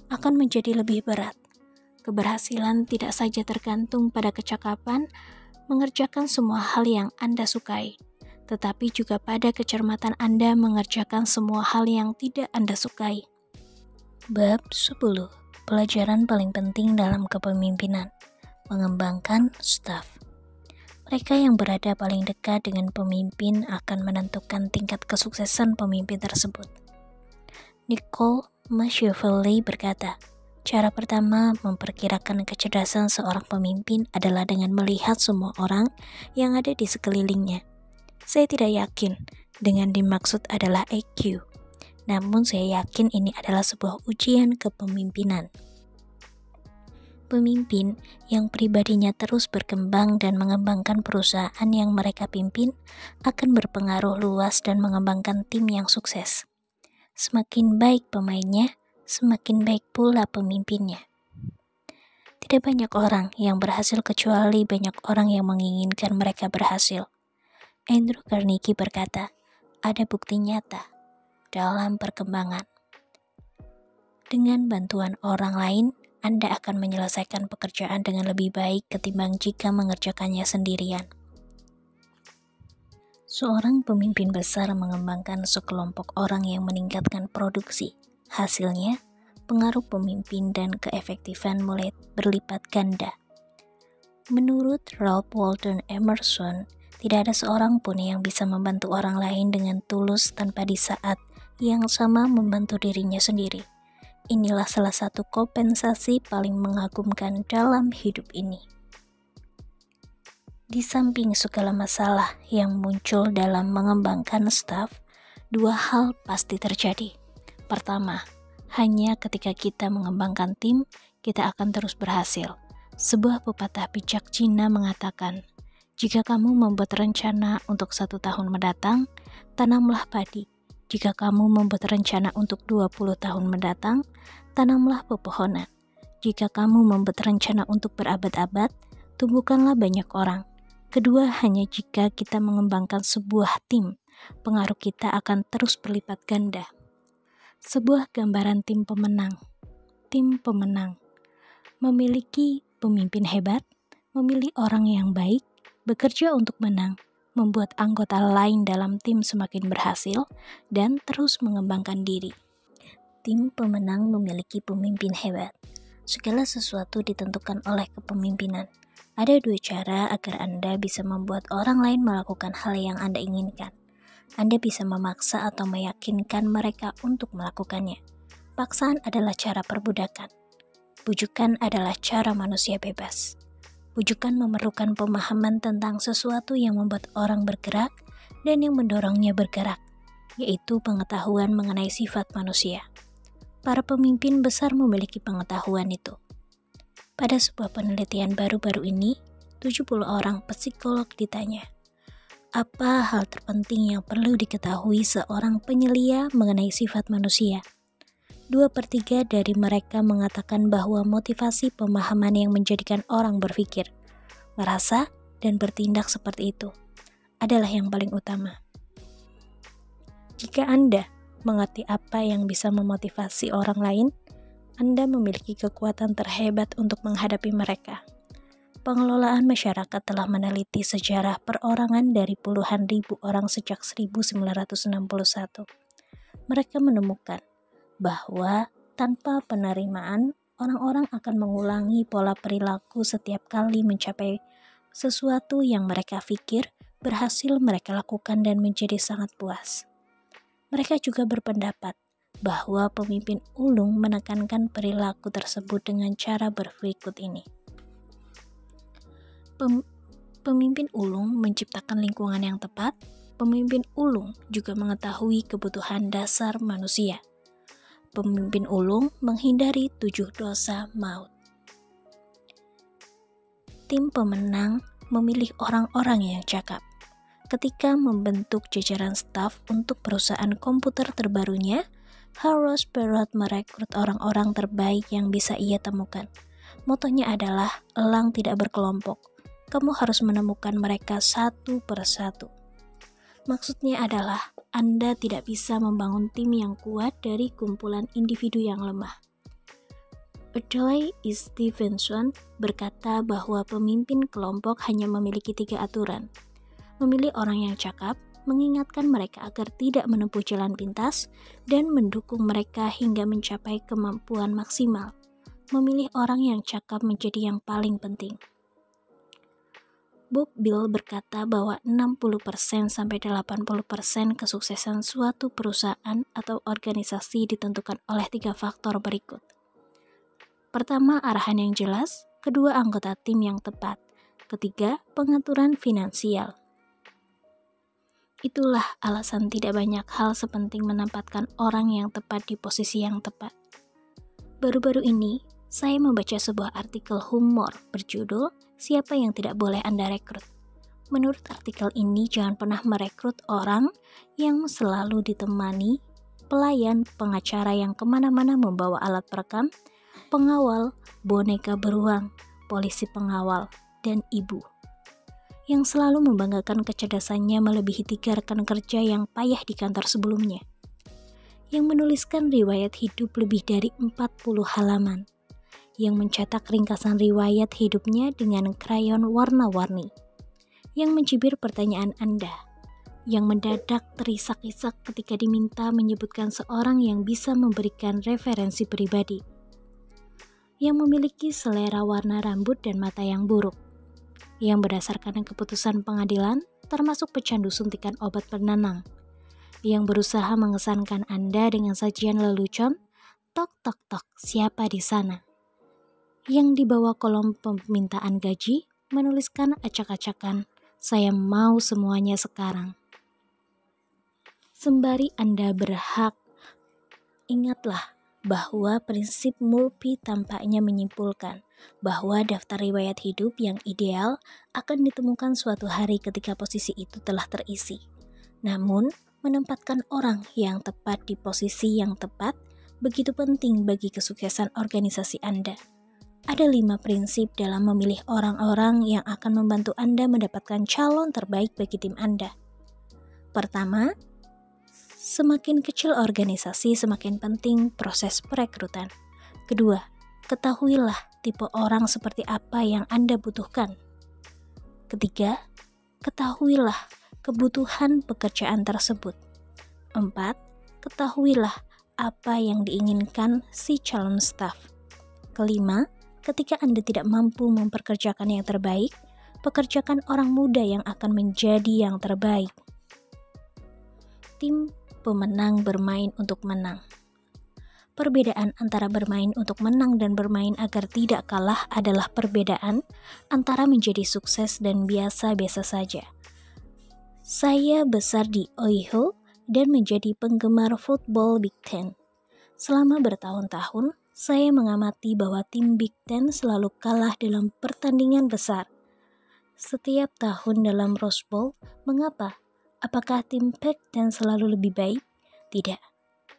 Akan menjadi lebih berat. Keberhasilan tidak saja tergantung pada kecakapan mengerjakan semua hal yang Anda sukai, tetapi juga pada kecermatan Anda mengerjakan semua hal yang tidak Anda sukai. Bab 10. Pelajaran paling penting dalam kepemimpinan. Mengembangkan staf. Mereka yang berada paling dekat dengan pemimpin akan menentukan tingkat kesuksesan pemimpin tersebut. Nicole Machiavelli berkata, cara pertama memperkirakan kecerdasan seorang pemimpin adalah dengan melihat semua orang yang ada di sekelilingnya. Saya tidak yakin dengan dimaksud adalah EQ, namun saya yakin ini adalah sebuah ujian kepemimpinan. Pemimpin yang pribadinya terus berkembang dan mengembangkan perusahaan yang mereka pimpin akan berpengaruh luas dan mengembangkan tim yang sukses. Semakin baik pemainnya, semakin baik pula pemimpinnya. Tidak banyak orang yang berhasil kecuali banyak orang yang menginginkan mereka berhasil. Andrew Carnegie berkata, ada bukti nyata dalam perkembangan. Dengan bantuan orang lain, Anda akan menyelesaikan pekerjaan dengan lebih baik ketimbang jika mengerjakannya sendirian. Seorang pemimpin besar mengembangkan sekelompok orang yang meningkatkan produksi. Hasilnya, pengaruh pemimpin dan keefektifan mulai berlipat ganda. Menurut Ralph Waldo Emerson, tidak ada seorang pun yang bisa membantu orang lain dengan tulus tanpa di saat yang sama membantu dirinya sendiri. Inilah salah satu kompensasi paling mengagumkan dalam hidup ini. Di samping segala masalah yang muncul dalam mengembangkan staf, dua hal pasti terjadi. Pertama, hanya ketika kita mengembangkan tim, kita akan terus berhasil. Sebuah pepatah bijak Cina mengatakan, jika kamu membuat rencana untuk 1 tahun mendatang, tanamlah padi. Jika kamu membuat rencana untuk 20 tahun mendatang, tanamlah pepohonan. Jika kamu membuat rencana untuk berabad-abad, tumbuhkanlah banyak orang. Kedua, hanya jika kita mengembangkan sebuah tim, pengaruh kita akan terus berlipat ganda. Sebuah gambaran tim pemenang. Tim pemenang memiliki pemimpin hebat, memilih orang yang baik, bekerja untuk menang, membuat anggota lain dalam tim semakin berhasil, dan terus mengembangkan diri. Tim pemenang memiliki pemimpin hebat. Segala sesuatu ditentukan oleh kepemimpinan. Ada 2 cara agar Anda bisa membuat orang lain melakukan hal yang Anda inginkan. Anda bisa memaksa atau meyakinkan mereka untuk melakukannya. Paksaan adalah cara perbudakan. Bujukan adalah cara manusia bebas. Bujukan memerlukan pemahaman tentang sesuatu yang membuat orang bergerak dan yang mendorongnya bergerak, yaitu pengetahuan mengenai sifat manusia. Para pemimpin besar memiliki pengetahuan itu. Pada sebuah penelitian baru-baru ini, 70 orang psikolog ditanya, apa hal terpenting yang perlu diketahui seorang penyelia mengenai sifat manusia? 2/3 dari mereka mengatakan bahwa motivasi pemahaman yang menjadikan orang berpikir, merasa, dan bertindak seperti itu adalah yang paling utama. Jika Anda mengerti apa yang bisa memotivasi orang lain, Anda memiliki kekuatan terhebat untuk menghadapi mereka. Pengelolaan masyarakat telah meneliti sejarah perorangan dari puluhan ribu orang sejak 1961. Mereka menemukan bahwa tanpa penerimaan, orang-orang akan mengulangi pola perilaku setiap kali mencapai sesuatu yang mereka pikir berhasil mereka lakukan dan menjadi sangat puas. Mereka juga berpendapat bahwa pemimpin ulung menekankan perilaku tersebut dengan cara berikut ini. Pemimpin ulung menciptakan lingkungan yang tepat, Pemimpin ulung juga mengetahui kebutuhan dasar manusia. Pemimpin ulung menghindari 7 dosa maut. Tim pemenang memilih orang-orang yang cakap. Ketika membentuk jajaran staf untuk perusahaan komputer terbarunya, Harus Perot merekrut orang-orang terbaik yang bisa ia temukan. Motonya adalah, elang tidak berkelompok. Kamu harus menemukan mereka satu persatu. Maksudnya adalah, Anda tidak bisa membangun tim yang kuat dari kumpulan individu yang lemah. Adlai Stevenson berkata bahwa pemimpin kelompok hanya memiliki 3 aturan. Memilih orang yang cakap, mengingatkan mereka agar tidak menempuh jalan pintas, dan mendukung mereka hingga mencapai kemampuan maksimal. Memilih orang yang cakap menjadi yang paling penting. Bob Bill berkata bahwa 60-80% kesuksesan suatu perusahaan atau organisasi ditentukan oleh 3 faktor berikut. Pertama, arahan yang jelas. Kedua, anggota tim yang tepat. Ketiga, pengaturan finansial. Itulah alasan tidak banyak hal sepenting menempatkan orang yang tepat di posisi yang tepat. Baru-baru ini, saya membaca sebuah artikel humor berjudul Siapa yang tidak boleh Anda rekrut. Menurut artikel ini, jangan pernah merekrut orang yang selalu ditemani pelayan, pengacara yang kemana-mana membawa alat perekam, pengawal, boneka beruang, polisi pengawal, dan ibu. Yang selalu membanggakan kecerdasannya melebihi 3 rekan kerja yang payah di kantor sebelumnya. Yang menuliskan riwayat hidup lebih dari 40 halaman. Yang mencetak ringkasan riwayat hidupnya dengan krayon warna-warni. Yang mencibir pertanyaan Anda. Yang mendadak terisak-isak ketika diminta menyebutkan seorang yang bisa memberikan referensi pribadi. Yang memiliki selera warna rambut dan mata yang buruk. Yang berdasarkan keputusan pengadilan, termasuk pecandu suntikan obat penenang. Yang berusaha mengesankan Anda dengan sajian lelucon, tok tok tok, siapa di sana? Yang di bawah kolom permintaan gaji, menuliskan acak-acakan, saya mau semuanya sekarang. Sembari Anda berhak, ingatlah bahwa prinsip Murphy tampaknya menyimpulkan bahwa daftar riwayat hidup yang ideal akan ditemukan suatu hari ketika posisi itu telah terisi. Namun, menempatkan orang yang tepat di posisi yang tepat begitu penting bagi kesuksesan organisasi Anda. Ada 5 prinsip dalam memilih orang-orang yang akan membantu Anda mendapatkan calon terbaik bagi tim Anda. Pertama, semakin kecil organisasi, semakin penting proses perekrutan. Kedua, ketahuilah tipe orang seperti apa yang Anda butuhkan. Ketiga, ketahuilah kebutuhan pekerjaan tersebut. 4, ketahuilah apa yang diinginkan si calon staf. Kelima, ketika Anda tidak mampu mempekerjakan yang terbaik, pekerjakan orang muda yang akan menjadi yang terbaik. Tim pemenang bermain untuk menang. Perbedaan antara bermain untuk menang dan bermain agar tidak kalah adalah perbedaan antara menjadi sukses dan biasa-biasa saja. Saya besar di Ohio dan menjadi penggemar football Big Ten. Selama bertahun-tahun, saya mengamati bahwa tim Big Ten selalu kalah dalam pertandingan besar. Setiap tahun dalam Rose Bowl, mengapa? Apakah tim Big Ten selalu lebih baik? Tidak.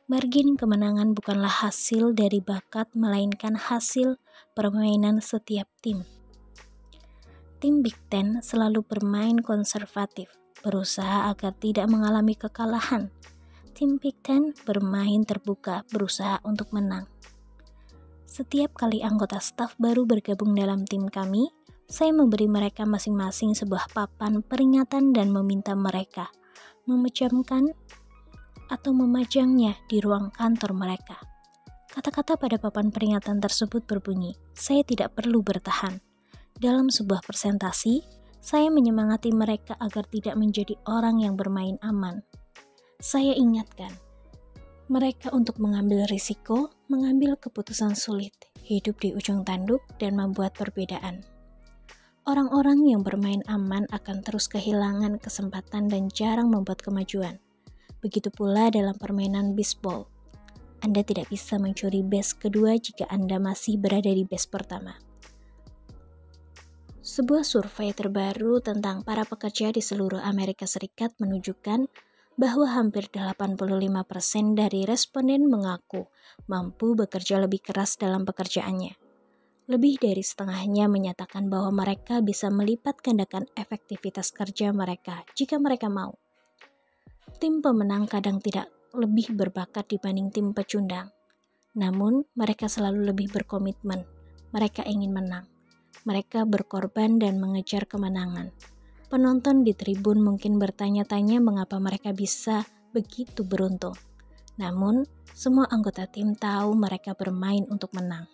Margin kemenangan bukanlah hasil dari bakat, melainkan hasil permainan setiap tim. Tim Big Ten selalu bermain konservatif, berusaha agar tidak mengalami kekalahan. Tim Big Ten bermain terbuka, berusaha untuk menang. Setiap kali anggota staf baru bergabung dalam tim kami, saya memberi mereka masing-masing sebuah papan peringatan dan meminta mereka memejamkan atau memajangnya di ruang kantor mereka. Kata-kata pada papan peringatan tersebut berbunyi, saya tidak perlu bertahan. Dalam sebuah presentasi, saya menyemangati mereka agar tidak menjadi orang yang bermain aman. Saya ingatkan mereka untuk mengambil risiko, mengambil keputusan sulit, hidup di ujung tanduk, dan membuat perbedaan. Orang-orang yang bermain aman akan terus kehilangan kesempatan dan jarang membuat kemajuan. Begitu pula dalam permainan bisbol. Anda tidak bisa mencuri base kedua jika Anda masih berada di base pertama. Sebuah survei terbaru tentang para pekerja di seluruh Amerika Serikat menunjukkan bahwa hampir 85% dari responden mengaku mampu bekerja lebih keras dalam pekerjaannya. Lebih dari setengahnya menyatakan bahwa mereka bisa melipat gandakan efektivitas kerja mereka jika mereka mau. Tim pemenang kadang tidak lebih berbakat dibanding tim pecundang. Namun, mereka selalu lebih berkomitmen. Mereka ingin menang. Mereka berkorban dan mengejar kemenangan. Penonton di tribun mungkin bertanya-tanya mengapa mereka bisa begitu beruntung. Namun, semua anggota tim tahu mereka bermain untuk menang.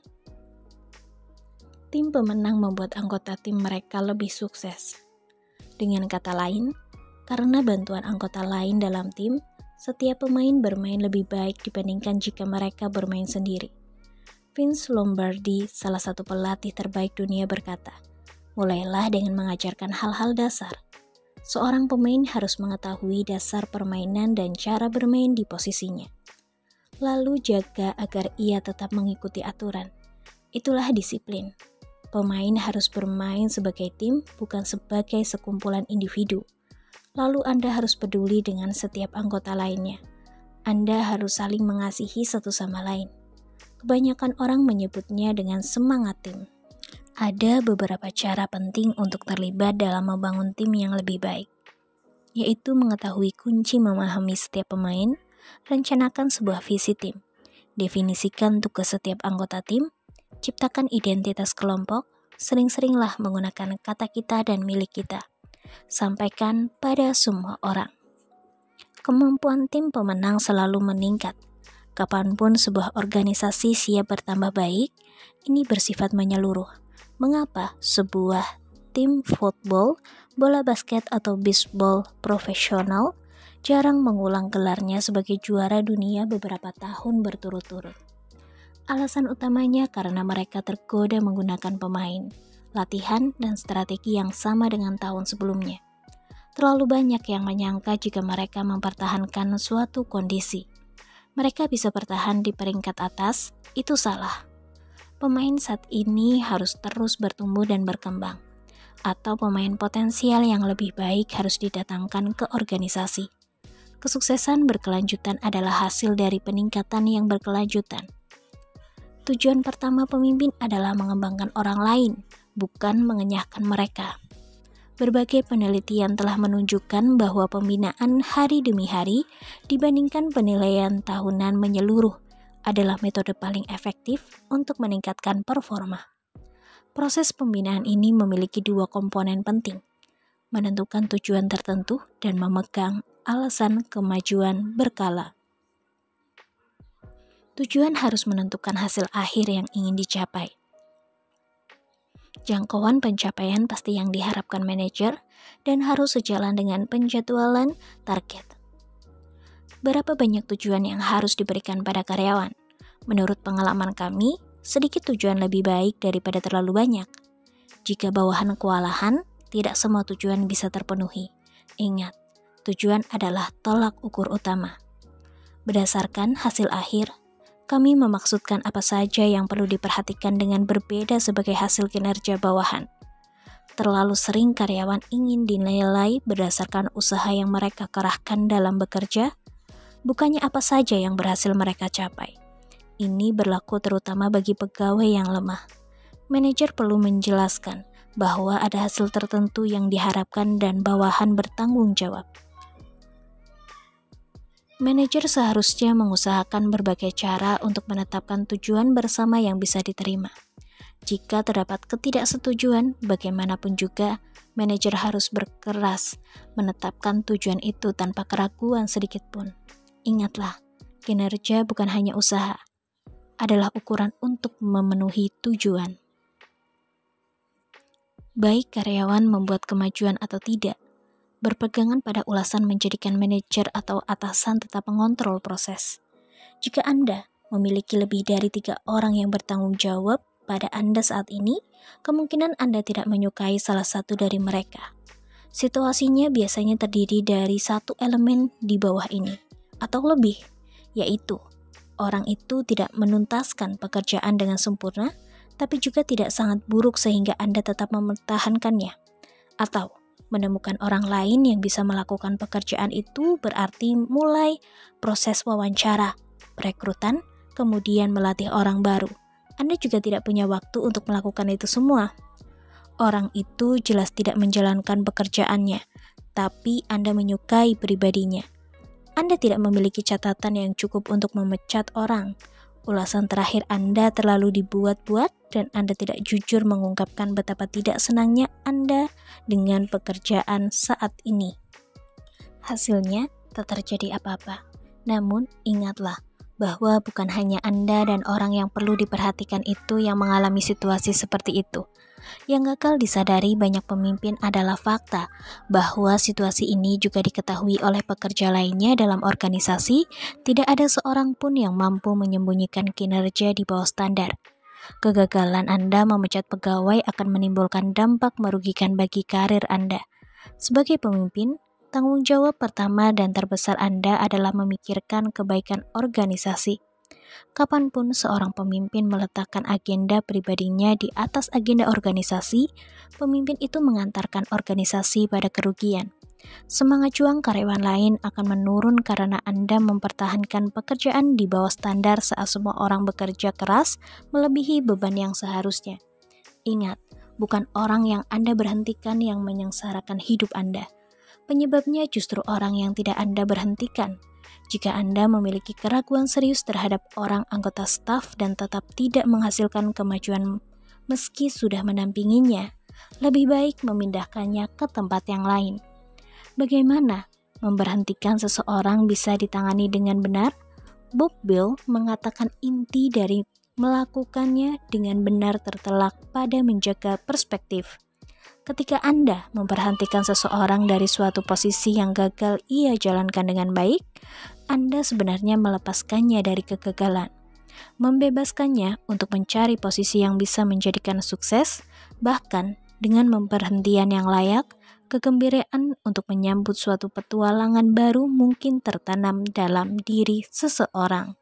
Tim pemenang membuat anggota tim mereka lebih sukses. Dengan kata lain, karena bantuan anggota lain dalam tim, setiap pemain bermain lebih baik dibandingkan jika mereka bermain sendiri. Vince Lombardi, salah satu pelatih terbaik dunia, berkata, "Mulailah dengan mengajarkan hal-hal dasar. Seorang pemain harus mengetahui dasar permainan dan cara bermain di posisinya. Lalu jaga agar ia tetap mengikuti aturan. Itulah disiplin. Pemain harus bermain sebagai tim, bukan sebagai sekumpulan individu. Lalu Anda harus peduli dengan setiap anggota lainnya. Anda harus saling mengasihi satu sama lain. Kebanyakan orang menyebutnya dengan semangat tim. Ada beberapa cara penting untuk terlibat dalam membangun tim yang lebih baik, yaitu mengetahui kunci memahami setiap pemain, rencanakan sebuah visi tim, definisikan tugas setiap anggota tim, ciptakan identitas kelompok, sering-seringlah menggunakan kata kita dan milik kita. Sampaikan pada semua orang. Kemampuan tim pemenang selalu meningkat. Kapanpun sebuah organisasi siap bertambah baik, ini bersifat menyeluruh. Mengapa sebuah tim football, bola basket atau bisbol profesional jarang mengulang gelarnya sebagai juara dunia beberapa tahun berturut-turut? Alasan utamanya karena mereka tergoda menggunakan pemain, latihan, dan strategi yang sama dengan tahun sebelumnya. Terlalu banyak yang menyangka jika mereka mempertahankan suatu kondisi, mereka bisa bertahan di peringkat atas. Itu salah. Pemain saat ini harus terus bertumbuh dan berkembang, atau pemain potensial yang lebih baik harus didatangkan ke organisasi. Kesuksesan berkelanjutan adalah hasil dari peningkatan yang berkelanjutan. Tujuan pertama pemimpin adalah mengembangkan orang lain, bukan mengenyahkan mereka. Berbagai penelitian telah menunjukkan bahwa pembinaan hari demi hari dibandingkan penilaian tahunan menyeluruh adalah metode paling efektif untuk meningkatkan performa. Proses pembinaan ini memiliki dua komponen penting: menentukan tujuan tertentu dan memegang alasan kemajuan berkala. Tujuan harus menentukan hasil akhir yang ingin dicapai. Jangkauan pencapaian pasti yang diharapkan manajer dan harus sejalan dengan penjadwalan target. Berapa banyak tujuan yang harus diberikan pada karyawan? Menurut pengalaman kami, sedikit tujuan lebih baik daripada terlalu banyak. Jika bawahan kewalahan, tidak semua tujuan bisa terpenuhi. Ingat, tujuan adalah tolak ukur utama. Berdasarkan hasil akhir, kami memaksudkan apa saja yang perlu diperhatikan dengan berbeda sebagai hasil kinerja bawahan. Terlalu sering karyawan ingin dinilai berdasarkan usaha yang mereka kerahkan dalam bekerja, bukannya apa saja yang berhasil mereka capai. Ini berlaku terutama bagi pegawai yang lemah. Manajer perlu menjelaskan bahwa ada hasil tertentu yang diharapkan dan bawahan bertanggung jawab. Manajer seharusnya mengusahakan berbagai cara untuk menetapkan tujuan bersama yang bisa diterima. Jika terdapat ketidaksetujuan, bagaimanapun juga, manajer harus berkeras menetapkan tujuan itu tanpa keraguan sedikit pun. Ingatlah, kinerja bukan hanya usaha, adalah ukuran untuk memenuhi tujuan. Baik karyawan membuat kemajuan atau tidak, berpegangan pada ulasan menjadikan manajer atau atasan tetap mengontrol proses. Jika Anda memiliki lebih dari 3 orang yang bertanggung jawab, pada Anda saat ini, kemungkinan Anda tidak menyukai salah satu dari mereka. Situasinya biasanya terdiri dari satu elemen di bawah ini, atau lebih, yaitu orang itu tidak menuntaskan pekerjaan dengan sempurna, tapi juga tidak sangat buruk sehingga Anda tetap mempertahankannya. Atau menemukan orang lain yang bisa melakukan pekerjaan itu berarti mulai proses wawancara, perekrutan, kemudian melatih orang baru. Anda juga tidak punya waktu untuk melakukan itu semua. Orang itu jelas tidak menjalankan pekerjaannya, tapi Anda menyukai pribadinya. Anda tidak memiliki catatan yang cukup untuk memecat orang. Ulasan terakhir Anda terlalu dibuat-buat dan Anda tidak jujur mengungkapkan betapa tidak senangnya Anda dengan pekerjaan saat ini. Hasilnya, tak terjadi apa-apa. Namun, ingatlah bahwa bukan hanya Anda dan orang yang perlu diperhatikan itu yang mengalami situasi seperti itu. Yang gagal disadari banyak pemimpin adalah fakta bahwa situasi ini juga diketahui oleh pekerja lainnya dalam organisasi. Tidak ada seorang pun yang mampu menyembunyikan kinerja di bawah standar. Kegagalan Anda memecat pegawai akan menimbulkan dampak merugikan bagi karir Anda. Sebagai pemimpin, tanggung jawab pertama dan terbesar Anda adalah memikirkan kebaikan organisasi. Kapanpun seorang pemimpin meletakkan agenda pribadinya di atas agenda organisasi, pemimpin itu mengantarkan organisasi pada kerugian. Semangat juang karyawan lain akan menurun karena Anda mempertahankan pekerjaan di bawah standar saat semua orang bekerja keras melebihi beban yang seharusnya. Ingat, bukan orang yang Anda berhentikan yang menyengsarakan hidup Anda. Penyebabnya justru orang yang tidak Anda berhentikan. Jika Anda memiliki keraguan serius terhadap orang anggota staf dan tetap tidak menghasilkan kemajuan meski sudah mendampinginya, lebih baik memindahkannya ke tempat yang lain. Bagaimana memberhentikan seseorang bisa ditangani dengan benar? Bob Bill mengatakan inti dari melakukannya dengan benar tertelak pada menjaga perspektif. Ketika Anda memberhentikan seseorang dari suatu posisi yang gagal ia jalankan dengan baik, Anda sebenarnya melepaskannya dari kegagalan, membebaskannya untuk mencari posisi yang bisa menjadikan sukses. Bahkan dengan pemberhentian yang layak, kegembiraan untuk menyambut suatu petualangan baru mungkin tertanam dalam diri seseorang.